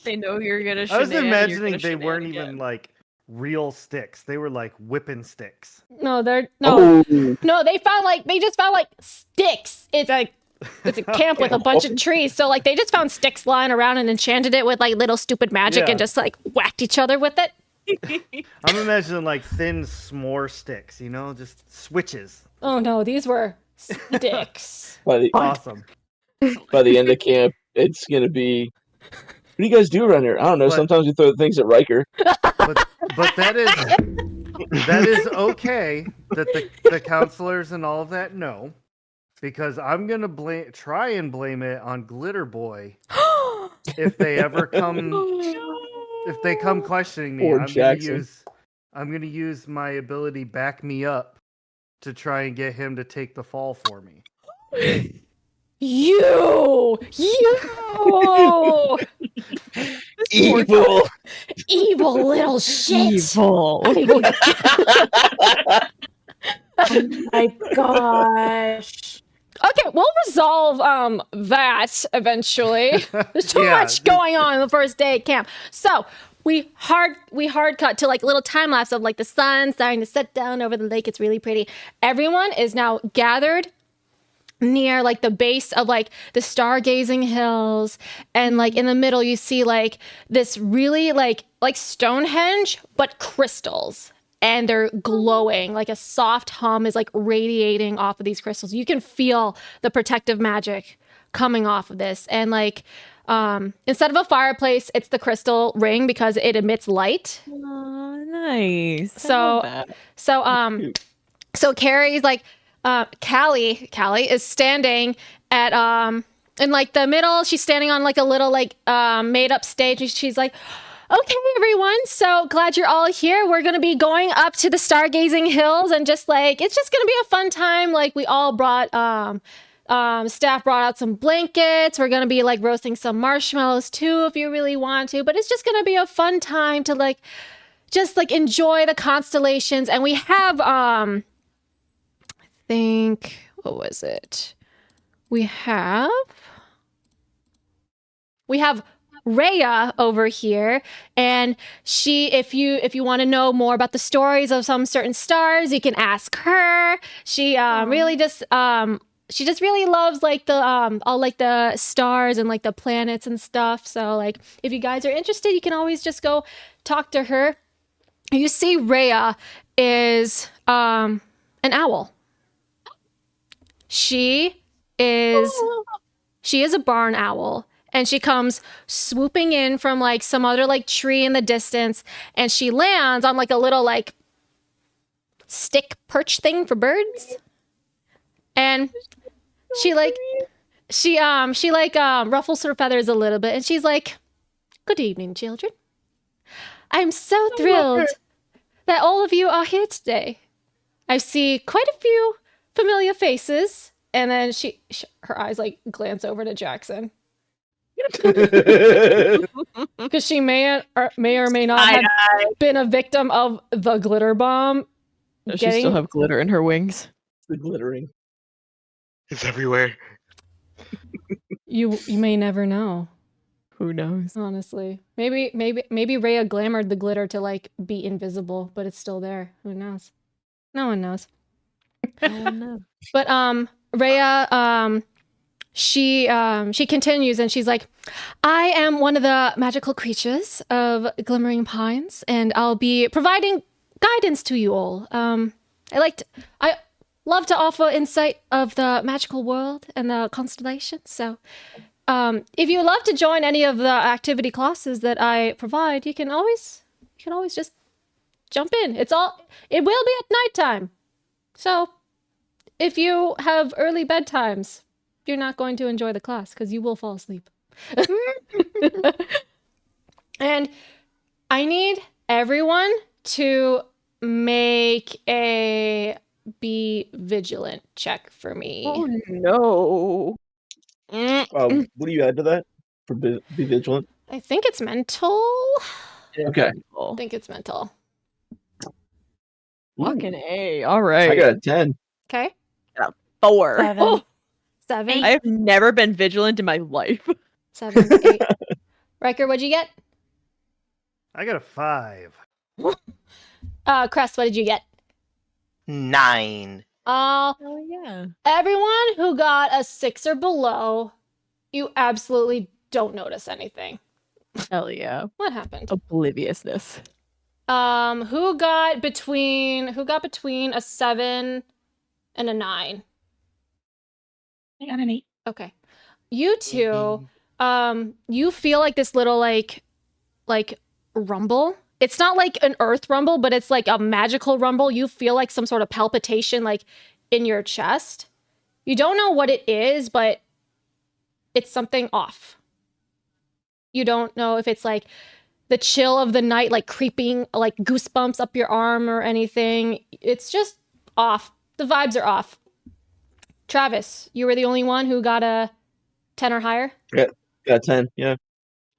They know you're gonna. I was shenan- you're imagining gonna they weren't shenanigan. even like real sticks. They were like whipping sticks. No, they're Oh, no. They just found like sticks. It's a camp with a bunch of trees. So like they just found sticks lying around and enchanted it with like little stupid magic Yeah. and just like whacked each other with it. I'm imagining like thin s'more sticks, just switches. Oh no, these were sticks. by the Awesome. end of camp, it's gonna be. What do you guys do around here? I don't know. But- Sometimes we throw things at Riker. But that is okay that the counselors and all of that know, because I'm gonna try and blame it on Glitter Boy if they ever come questioning me. Poor I'm Jackson. gonna use my ability back me up to try and get him to take the fall for me. You Evil. evil little shit. Evil. My gosh. Okay, we'll resolve that eventually. There's too Yeah, much going on the first day at camp. So we hard cut to like little time lapse of like the sun starting to set down over the lake. It's really pretty. Everyone is now gathered near like the base of like the stargazing hills, and like in the middle you see like this really like Stonehenge but crystals, and they're glowing. Like a soft hum is like radiating off of these crystals. You can feel the protective magic coming off of this. And like instead of a fireplace, it's the crystal ring because it emits light. Oh, nice. So Carrie's like Callie is standing at in like the middle. She's standing on like a little like made up stage, and she's like, okay, everyone, so glad you're all here. We're gonna be going up to the stargazing hills, and just like it's just gonna be a fun time. Like we all brought staff brought out some blankets. We're gonna be like roasting some marshmallows too if you really want to, but it's just gonna be a fun time to like just like enjoy the constellations. And we have what was it? We have Rhea over here, and if you want to know more about the stories of some certain stars, you can ask her. She really just she just really loves like the all like the stars and like the planets and stuff. So like if you guys are interested, you can always just go talk to her. You see Rhea is an owl. She is a barn owl, and she comes swooping in from like some other like tree in the distance, and she lands on like a little like stick perch thing for birds. And she ruffles her feathers a little bit, and she's like, "Good evening, children. I'm so thrilled that all of you are here today. I see quite a few familiar faces." And then her eyes like glance over to Jackson, because she may or may not have been a victim of the glitter bomb. Does she still have glitter in her wings? The glittering. It's everywhere. You may never know. Who knows? Honestly, maybe Rhea glamored the glitter to like be invisible, but it's still there. Who knows? No one knows. Oh no. But Rhea, she continues, and she's like, "I am one of the magical creatures of Glimmering Pines, and I'll be providing guidance to you all. I love to offer insight of the magical world and the constellations. So, if you would love to join any of the activity classes that I provide, you can always just jump in. It will be at nighttime. So, if you have early bedtimes, you're not going to enjoy the class because you will fall asleep." And I need everyone to make a be vigilant check for me. Oh no. What do you add to that for be vigilant? I think it's mental. Okay. I think it's mental. Fucking A. All I right. got a 10. Okay. 4. 7. Oh, 7. I have never been vigilant in my life. 7, 8. Riker, what'd you get? I got a 5. Crest, what did you get? 9. Oh yeah. Everyone who got a 6 or below, you absolutely don't notice anything. Hell yeah. What happened? Obliviousness. Who got between a 7 and a 9? I got an 8. Okay. You two, you feel like this little like rumble. It's not like an earth rumble, but it's like a magical rumble. You feel like some sort of palpitation like in your chest. You don't know what it is, but it's something off. You don't know if it's like the chill of the night, like creeping, like goosebumps up your arm or anything. It's just off. The vibes are off. Travis, you were the only one who got a 10 or higher. Yeah, got 10. Yeah.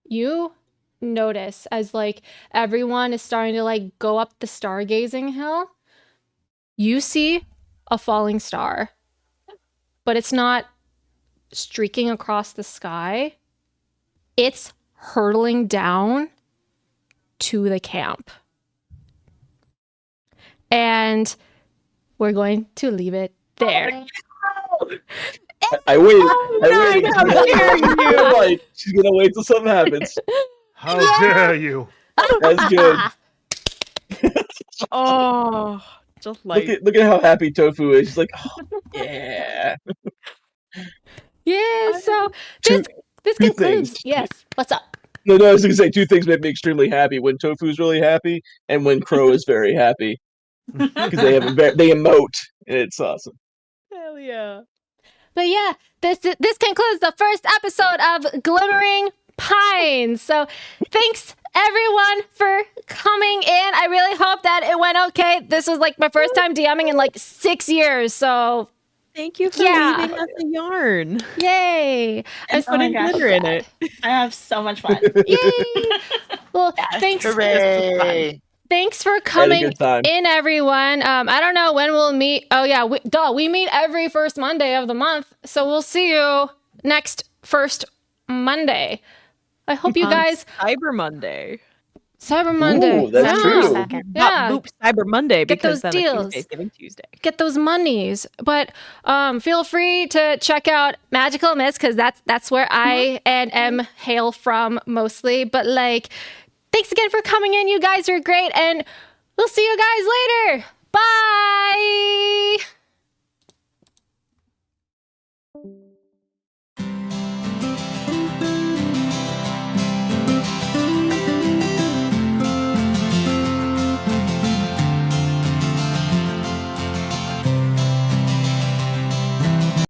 You notice as like everyone is starting to like go up the stargazing hill, you see a falling star, but it's not streaking across the sky. It's hurtling down to the camp. And we're going to leave it there. I waited. no, I waited. how dare you. Like, she's gonna wait till something happens. How dare you? That's good. Oh, just like Look at how happy Tofu is. She's like, oh, yeah. Yeah, so Two this two concludes. things. Yes. What's up? No, I was gonna say 2 things make me extremely happy: when Tofu's really happy, and when Crow is very happy, because they emote, and it's awesome. hell yeah. But yeah, this concludes the first episode of Glimmering Pines. So thanks everyone for coming in. I really hope that it went okay. This was like my first time DMing in like 6 years. So Thank you for Yeah. leaving us a yarn yay. and Oh my putting gosh. glitter in it. I have so much fun. Yay. Well, thanks. Hooray! Thanks for I had a coming good time. in, everyone. I don't know when we'll meet. Oh yeah, we meet every first Monday of the month. So we'll see you next first Monday. I hope you On guys Cyber Monday. Cyber Monday. Ooh, that's yeah. true. Yeah. Not Boop Cyber Monday Get because those then deals. Tuesday's Giving Tuesday. Get those monies. But feel free to check out Magical Miss because that's where I and M hail from mostly. But like, thanks again for coming in. You guys are great, and we'll see you guys later. Bye.